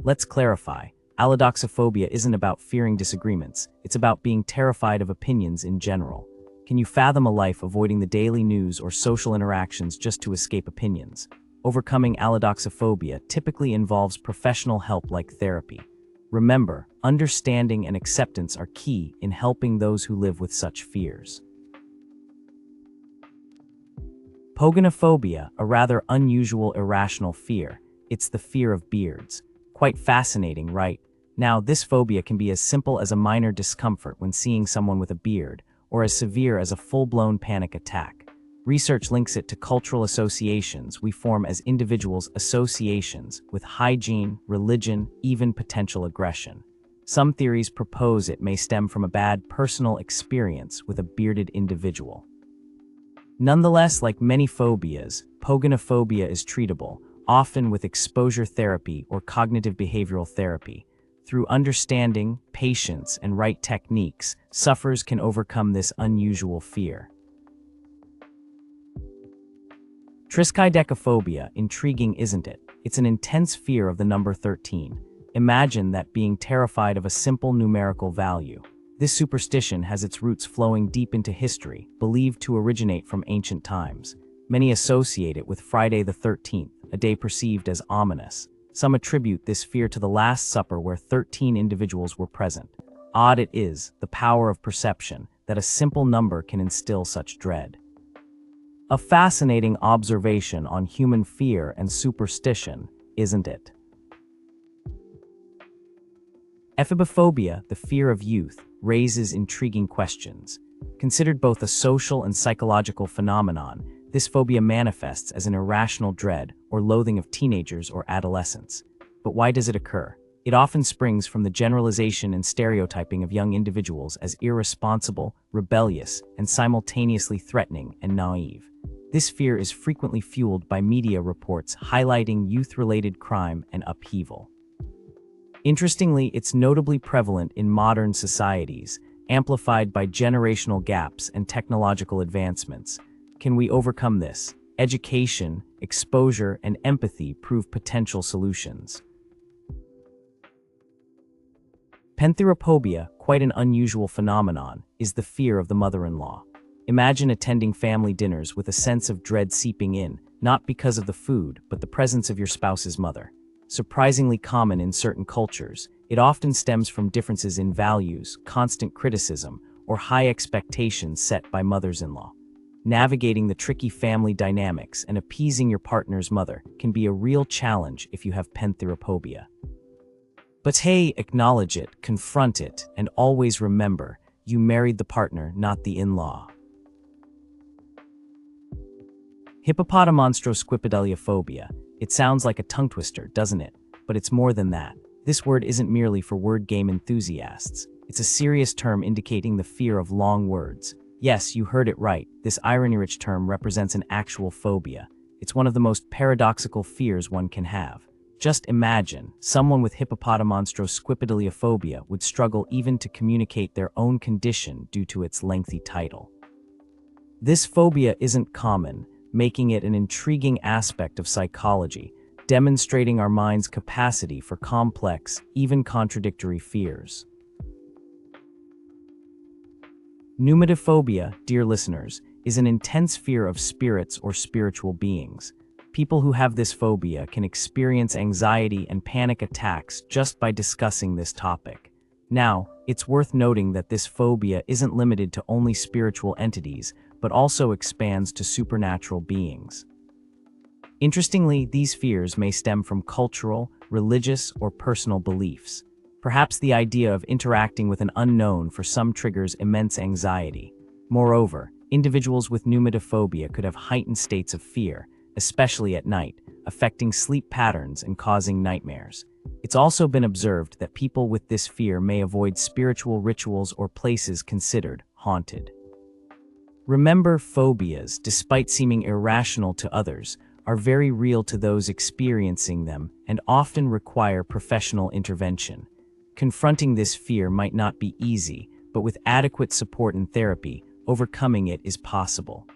Let's clarify. Allodoxophobia isn't about fearing disagreements, it's about being terrified of opinions in general. Can you fathom a life avoiding the daily news or social interactions just to escape opinions? Overcoming allodoxophobia typically involves professional help like therapy. Remember, understanding and acceptance are key in helping those who live with such fears. Pogonophobia, a rather unusual irrational fear. It's the fear of beards. Quite fascinating, right? Now, this phobia can be as simple as a minor discomfort when seeing someone with a beard, or as severe as a full-blown panic attack. Research links it to cultural associations we form as individuals' associations with hygiene, religion, even potential aggression. Some theories propose it may stem from a bad personal experience with a bearded individual. Nonetheless, like many phobias, pogonophobia is treatable, often with exposure therapy or cognitive behavioral therapy. Through understanding, patience, and right techniques, sufferers can overcome this unusual fear. Triskaidekaphobia, intriguing, isn't it? It's an intense fear of the number 13. Imagine that being terrified of a simple numerical value. This superstition has its roots flowing deep into history, believed to originate from ancient times. Many associate it with Friday the 13th, a day perceived as ominous. Some attribute this fear to the Last Supper where 13 individuals were present. Odd it is, the power of perception, that a simple number can instill such dread. A fascinating observation on human fear and superstition, isn't it? Ephibophobia, the fear of youth, raises intriguing questions. Considered both a social and psychological phenomenon, this phobia manifests as an irrational dread or loathing of teenagers or adolescents. But why does it occur? It often springs from the generalization and stereotyping of young individuals as irresponsible, rebellious, and simultaneously threatening and naive. This fear is frequently fueled by media reports highlighting youth-related crime and upheaval. Interestingly, it's notably prevalent in modern societies, amplified by generational gaps and technological advancements. Can we overcome this? Education, exposure, and empathy prove potential solutions. Pantherophobia, quite an unusual phenomenon, is the fear of the mother-in-law. Imagine attending family dinners with a sense of dread seeping in, not because of the food, but the presence of your spouse's mother. Surprisingly common in certain cultures, it often stems from differences in values, constant criticism, or high expectations set by mothers-in-law. Navigating the tricky family dynamics and appeasing your partner's mother can be a real challenge if you have pantherophobia. But hey, acknowledge it, confront it, and always remember, you married the partner, not the in-law. Hippopotamonstrosquipedaliophobia. It sounds like a tongue twister, doesn't it? But it's more than that. This word isn't merely for word game enthusiasts. It's a serious term indicating the fear of long words. Yes, you heard it right. This irony-rich term represents an actual phobia. It's one of the most paradoxical fears one can have. Just imagine, someone with hippopotamonstrosquipedaliophobia would struggle even to communicate their own condition due to its lengthy title. This phobia isn't common, making it an intriguing aspect of psychology, demonstrating our mind's capacity for complex, even contradictory fears. Pneumatophobia, dear listeners, is an intense fear of spirits or spiritual beings. People who have this phobia can experience anxiety and panic attacks just by discussing this topic. Now, it's worth noting that this phobia isn't limited to only spiritual entities, but also expands to supernatural beings. Interestingly, these fears may stem from cultural, religious, or personal beliefs. Perhaps the idea of interacting with an unknown for some triggers immense anxiety. Moreover, individuals with pneumatophobia could have heightened states of fear, especially at night, affecting sleep patterns and causing nightmares. It's also been observed that people with this fear may avoid spiritual rituals or places considered haunted. Remember, phobias, despite seeming irrational to others, are very real to those experiencing them and often require professional intervention. Confronting this fear might not be easy, but with adequate support and therapy, overcoming it is possible.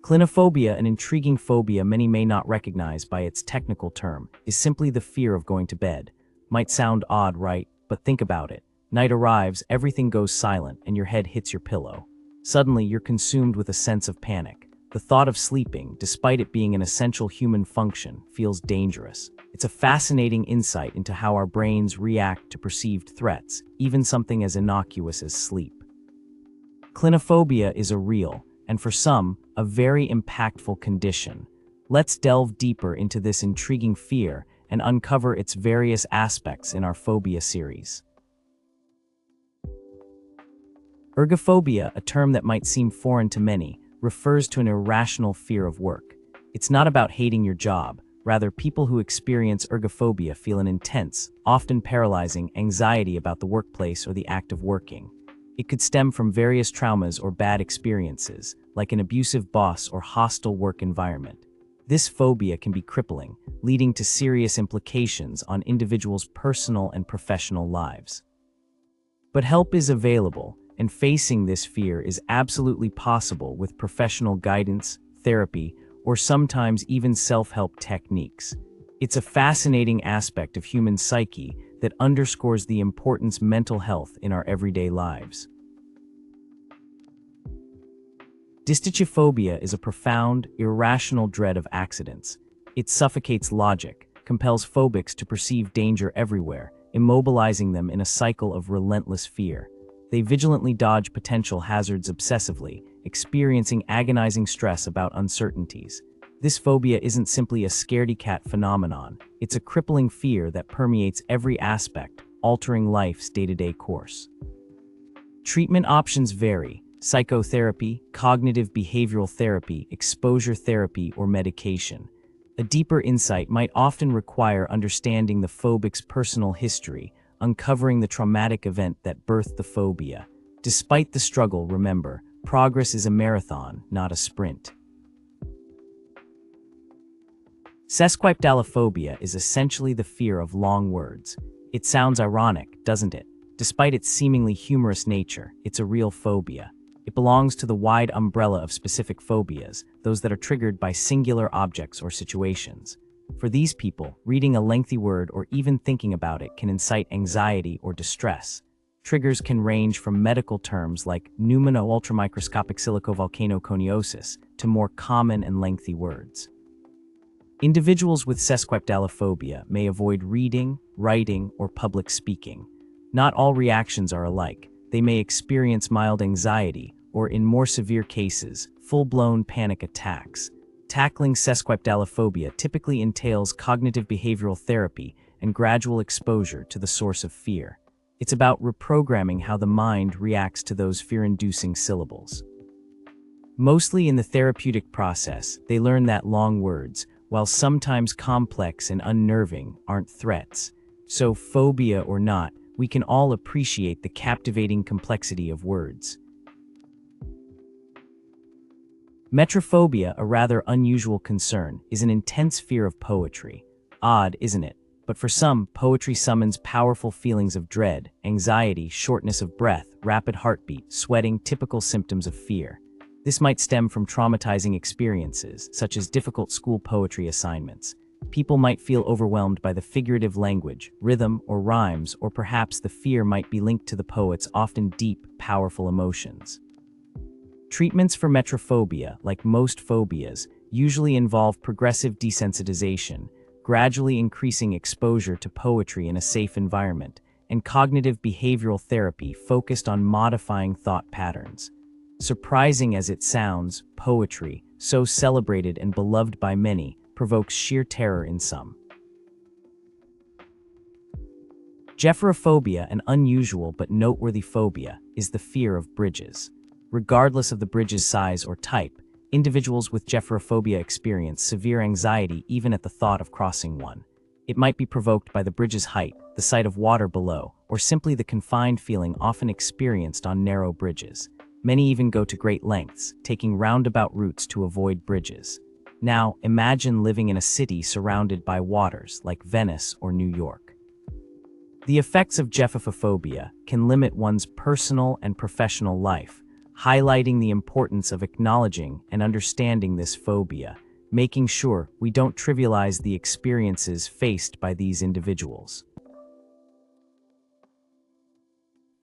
Clinophobia, an intriguing phobia many may not recognize by its technical term, is simply the fear of going to bed. Might sound odd, right? But think about it. Night arrives, everything goes silent, and your head hits your pillow. Suddenly, you're consumed with a sense of panic. The thought of sleeping, despite it being an essential human function, feels dangerous. It's a fascinating insight into how our brains react to perceived threats, even something as innocuous as sleep. Clinophobia is a real, and for some, a very impactful condition. Let's delve deeper into this intriguing fear and uncover its various aspects in our phobia series. Ergophobia, a term that might seem foreign to many, refers to an irrational fear of work. It's not about hating your job. Rather, people who experience ergophobia feel an intense, often paralyzing, anxiety about the workplace or the act of working. It could stem from various traumas or bad experiences, like an abusive boss or hostile work environment. This phobia can be crippling, leading to serious implications on individuals' personal and professional lives. But help is available, and facing this fear is absolutely possible with professional guidance, therapy, or sometimes even self-help techniques. It's a fascinating aspect of human psyche that underscores the importance of mental health in our everyday lives. Dystophophobia is a profound, irrational dread of accidents. It suffocates logic, compels phobics to perceive danger everywhere, immobilizing them in a cycle of relentless fear. They vigilantly dodge potential hazards obsessively, experiencing agonizing stress about uncertainties. This phobia isn't simply a scaredy-cat phenomenon, it's a crippling fear that permeates every aspect, altering life's day-to-day course. Treatment options vary: psychotherapy, cognitive behavioral therapy, exposure therapy, or medication. A deeper insight might often require understanding the phobic's personal history, uncovering the traumatic event that birthed the phobia. Despite the struggle, remember, progress is a marathon, not a sprint. Sesquipedalophobia is essentially the fear of long words. It sounds ironic, doesn't it? Despite its seemingly humorous nature, it's a real phobia. It belongs to the wide umbrella of specific phobias, those that are triggered by singular objects or situations. For these people, reading a lengthy word or even thinking about it can incite anxiety or distress. Triggers can range from medical terms like pneumono-ultramicroscopic silicovolcanoconiosis to more common and lengthy words. Individuals with sesquipedalophobia may avoid reading, writing, or public speaking. Not all reactions are alike. They may experience mild anxiety, or in more severe cases, full-blown panic attacks. Tackling sesquipedalophobia typically entails cognitive behavioral therapy and gradual exposure to the source of fear. It's about reprogramming how the mind reacts to those fear-inducing syllables. Mostly in the therapeutic process, they learn that long words, while sometimes complex and unnerving, aren't threats. So, phobia or not, we can all appreciate the captivating complexity of words. Metrophobia, a rather unusual concern, is an intense fear of poetry. Odd, isn't it? But for some, poetry summons powerful feelings of dread, anxiety, shortness of breath, rapid heartbeat, sweating, typical symptoms of fear. This might stem from traumatizing experiences, such as difficult school poetry assignments. People might feel overwhelmed by the figurative language, rhythm, or rhymes, or perhaps the fear might be linked to the poet's often deep, powerful emotions. Treatments for metrophobia, like most phobias, usually involve progressive desensitization, gradually increasing exposure to poetry in a safe environment, and cognitive behavioral therapy focused on modifying thought patterns. Surprising as it sounds, poetry, so celebrated and beloved by many, provokes sheer terror in some. Germophobia, an unusual but noteworthy phobia, is the fear of bridges. Regardless of the bridge's size or type, individuals with Germophobia experience severe anxiety even at the thought of crossing one. It might be provoked by the bridge's height, the sight of water below, or simply the confined feeling often experienced on narrow bridges. Many even go to great lengths, taking roundabout routes to avoid bridges. Now, imagine living in a city surrounded by waters like Venice or New York. The effects of Germophobia can limit one's personal and professional life, highlighting the importance of acknowledging and understanding this phobia, making sure we don't trivialize the experiences faced by these individuals.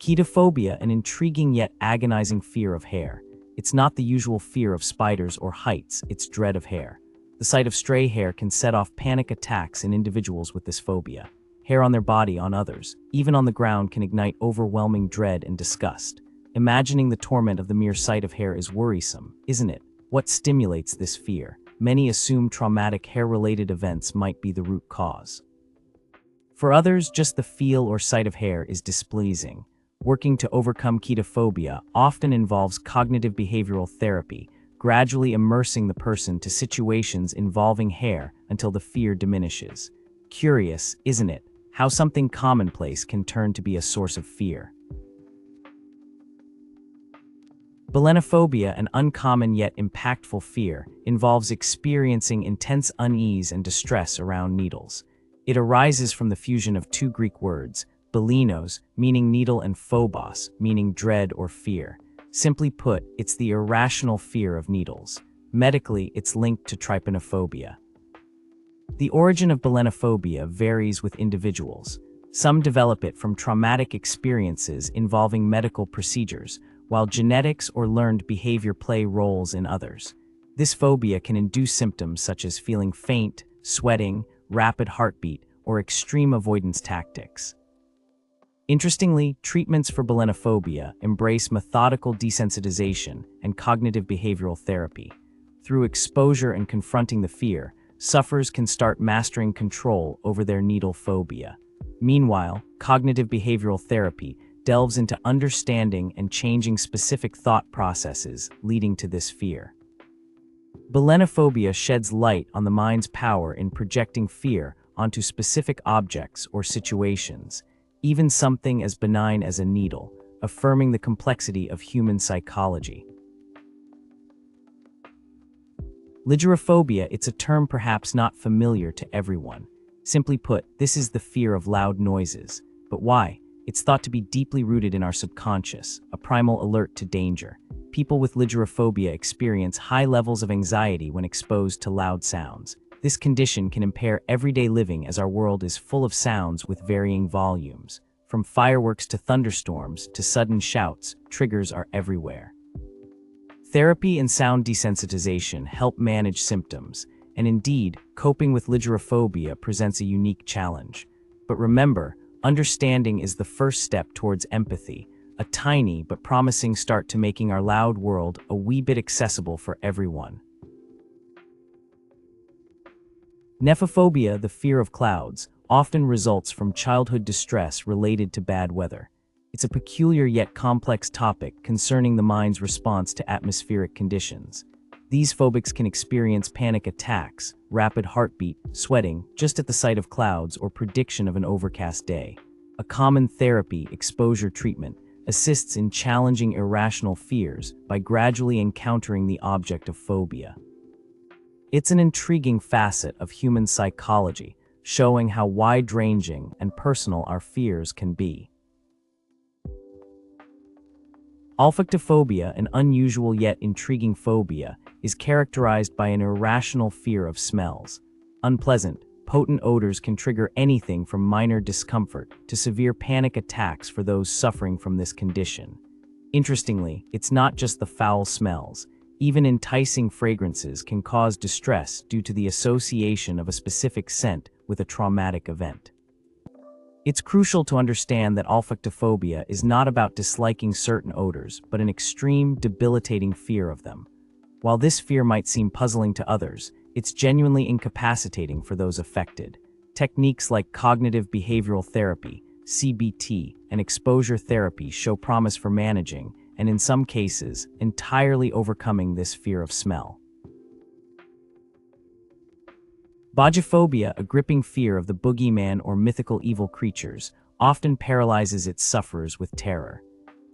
Cherophobia, an intriguing yet agonizing fear of hair. It's not the usual fear of spiders or heights, it's dread of hair. The sight of stray hair can set off panic attacks in individuals with this phobia. Hair on their body, on others, even on the ground, can ignite overwhelming dread and disgust. Imagining the torment of the mere sight of hair is worrisome, isn't it? What stimulates this fear? Many assume traumatic hair-related events might be the root cause. For others, just the feel or sight of hair is displeasing. Working to overcome cherophobia often involves cognitive behavioral therapy, gradually immersing the person to situations involving hair until the fear diminishes. Curious, isn't it, how something commonplace can turn to be a source of fear? Botanophobia, an uncommon yet impactful fear, involves experiencing intense unease and distress around needles. It arises from the fusion of two Greek words, balenos, meaning needle, and phobos, meaning dread or fear. Simply put, it's the irrational fear of needles. Medically, it's linked to trypanophobia. The origin of botanophobia varies with individuals. Some develop it from traumatic experiences involving medical procedures, while genetics or learned behavior play roles in others. This phobia can induce symptoms such as feeling faint, sweating, rapid heartbeat, or extreme avoidance tactics. Interestingly, treatments for botanophobia embrace methodical desensitization and cognitive behavioral therapy. Through exposure and confronting the fear, sufferers can start mastering control over their needle phobia. Meanwhile, cognitive behavioral therapy delves into understanding and changing specific thought processes leading to this fear. Botanophobia sheds light on the mind's power in projecting fear onto specific objects or situations, even something as benign as a needle, affirming the complexity of human psychology. Lygerophobia, it's a term perhaps not familiar to everyone. Simply put, this is the fear of loud noises. But why? It's thought to be deeply rooted in our subconscious, a primal alert to danger. People with lygerophobia experience high levels of anxiety when exposed to loud sounds. This condition can impair everyday living as our world is full of sounds with varying volumes. From fireworks to thunderstorms to sudden shouts, triggers are everywhere. Therapy and sound desensitization help manage symptoms, and indeed, coping with lygerophobia presents a unique challenge. But remember, understanding is the first step towards empathy, a tiny but promising start to making our loud world a wee bit accessible for everyone. Nyctophobia, the fear of clouds, often results from childhood distress related to bad weather. It's a peculiar yet complex topic concerning the mind's response to atmospheric conditions. These phobics can experience panic attacks, rapid heartbeat, sweating, just at the sight of clouds or prediction of an overcast day. A common therapy, exposure treatment, assists in challenging irrational fears by gradually encountering the object of phobia. It's an intriguing facet of human psychology, showing how wide-ranging and personal our fears can be. Olfactophobia, an unusual yet intriguing phobia, is characterized by an irrational fear of smells. Unpleasant, potent odors can trigger anything from minor discomfort to severe panic attacks for those suffering from this condition. Interestingly, it's not just the foul smells. Even enticing fragrances can cause distress due to the association of a specific scent with a traumatic event. It's crucial to understand that olfactophobia is not about disliking certain odors, but an extreme, debilitating fear of them. While this fear might seem puzzling to others, it's genuinely incapacitating for those affected. Techniques like cognitive behavioral therapy, CBT, and exposure therapy show promise for managing and in some cases, entirely overcoming this fear of smell. Botanophobia, a gripping fear of the boogeyman or mythical evil creatures, often paralyzes its sufferers with terror.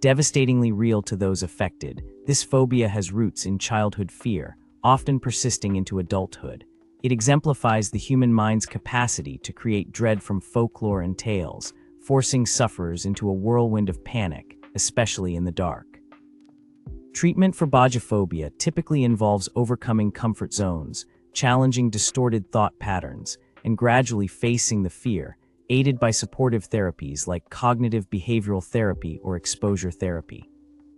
Devastatingly real to those affected, this phobia has roots in childhood fear, often persisting into adulthood. It exemplifies the human mind's capacity to create dread from folklore and tales, forcing sufferers into a whirlwind of panic, especially in the dark. Treatment for botanophobia typically involves overcoming comfort zones, challenging distorted thought patterns, and gradually facing the fear, aided by supportive therapies like cognitive behavioral therapy or exposure therapy.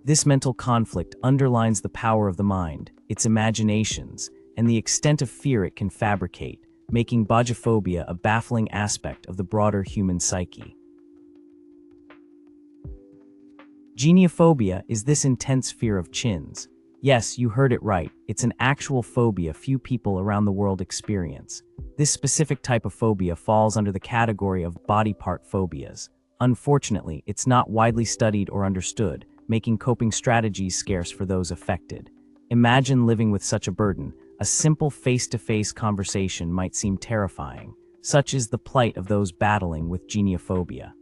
This mental conflict underlines the power of the mind, its imaginations, and the extent of fear it can fabricate, making botanophobia a baffling aspect of the broader human psyche. Geniophobia is this intense fear of chins. Yes, you heard it right, it's an actual phobia few people around the world experience. This specific type of phobia falls under the category of body part phobias. Unfortunately, it's not widely studied or understood, making coping strategies scarce for those affected. Imagine living with such a burden. A simple face-to-face conversation might seem terrifying. Such is the plight of those battling with geniophobia.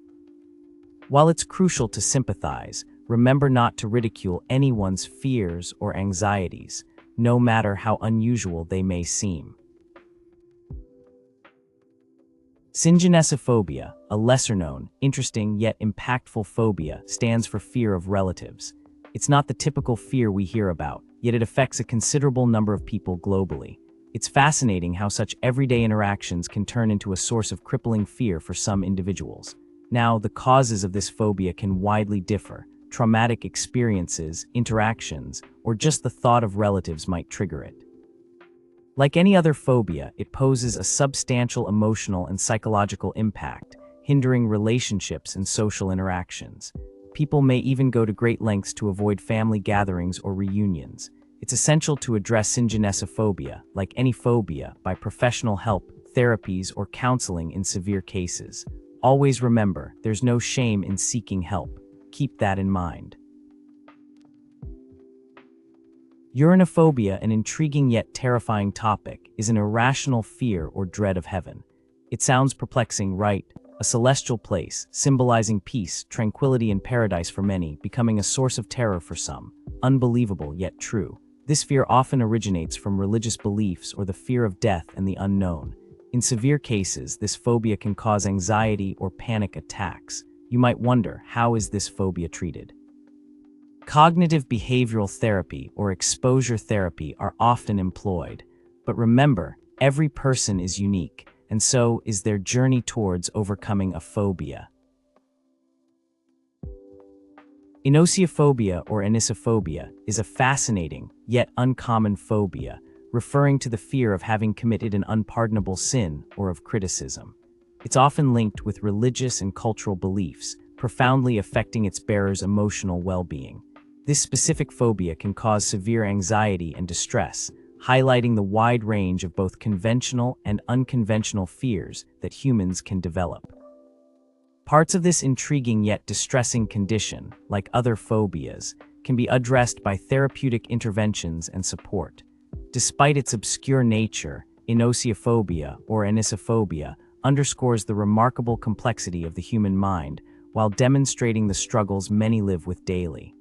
While it's crucial to sympathize, remember not to ridicule anyone's fears or anxieties, no matter how unusual they may seem. Cynophobia, a lesser-known, interesting yet impactful phobia, stands for fear of relatives. It's not the typical fear we hear about, yet it affects a considerable number of people globally. It's fascinating how such everyday interactions can turn into a source of crippling fear for some individuals. Now, the causes of this phobia can widely differ. Traumatic experiences, interactions, or just the thought of relatives might trigger it. Like any other phobia, it poses a substantial emotional and psychological impact, hindering relationships and social interactions. People may even go to great lengths to avoid family gatherings or reunions. It's essential to address cynophobia, like any phobia, by professional help, therapies, or counseling in severe cases. Always remember, there's no shame in seeking help. Keep that in mind. Uranophobia, an intriguing yet terrifying topic, is an irrational fear or dread of heaven. It sounds perplexing, right? A celestial place, symbolizing peace, tranquility, and paradise for many, becoming a source of terror for some. Unbelievable yet true. This fear often originates from religious beliefs or the fear of death and the unknown. In severe cases, this phobia can cause anxiety or panic attacks. You might wonder, how is this phobia treated? Cognitive behavioral therapy or exposure therapy are often employed. But remember, every person is unique, and so is their journey towards overcoming a phobia. Enochlophobia or Melissophobia is a fascinating, yet uncommon phobia, referring to the fear of having committed an unpardonable sin or of criticism. It's often linked with religious and cultural beliefs, profoundly affecting its bearer's emotional well-being. This specific phobia can cause severe anxiety and distress, highlighting the wide range of both conventional and unconventional fears that humans can develop. Parts of this intriguing yet distressing condition, like other phobias, can be addressed by therapeutic interventions and support. Despite its obscure nature, Enochlophobia or Melissophobia underscores the remarkable complexity of the human mind while demonstrating the struggles many live with daily.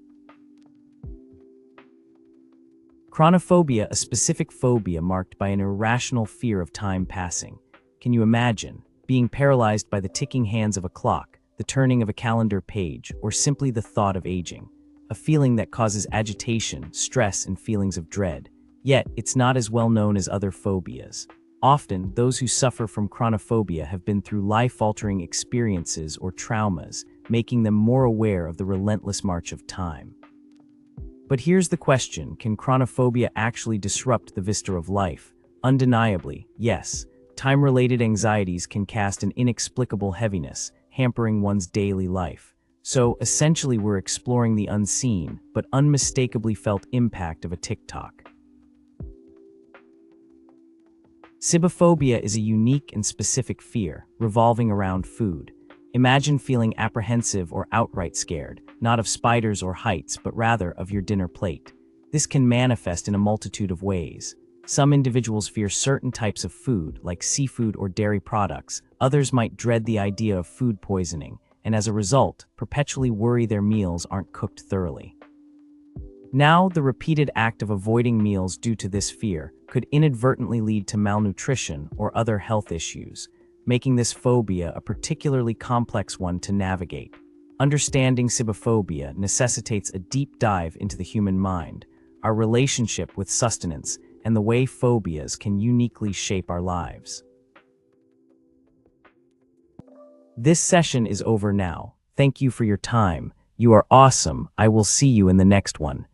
Chronophobia, a specific phobia marked by an irrational fear of time passing. Can you imagine being paralyzed by the ticking hands of a clock, the turning of a calendar page, or simply the thought of aging? A feeling that causes agitation, stress, and feelings of dread. Yet, it's not as well known as other phobias. Often, those who suffer from chronophobia have been through life-altering experiences or traumas, making them more aware of the relentless march of time. But here's the question, can chronophobia actually disrupt the vista of life? Undeniably, yes. Time-related anxieties can cast an inexplicable heaviness, hampering one's daily life. So, essentially, we're exploring the unseen, but unmistakably felt impact of a tick-tock. Cynophobia is a unique and specific fear, revolving around food. Imagine feeling apprehensive or outright scared, not of spiders or heights, but rather of your dinner plate. This can manifest in a multitude of ways. Some individuals fear certain types of food, like seafood or dairy products. Others might dread the idea of food poisoning, and as a result, perpetually worry their meals aren't cooked thoroughly. Now, the repeated act of avoiding meals due to this fear could inadvertently lead to malnutrition or other health issues, making this phobia a particularly complex one to navigate. Understanding Cynophobia necessitates a deep dive into the human mind, our relationship with sustenance, and the way phobias can uniquely shape our lives. This session is over now. Thank you for your time. You are awesome. I will see you in the next one.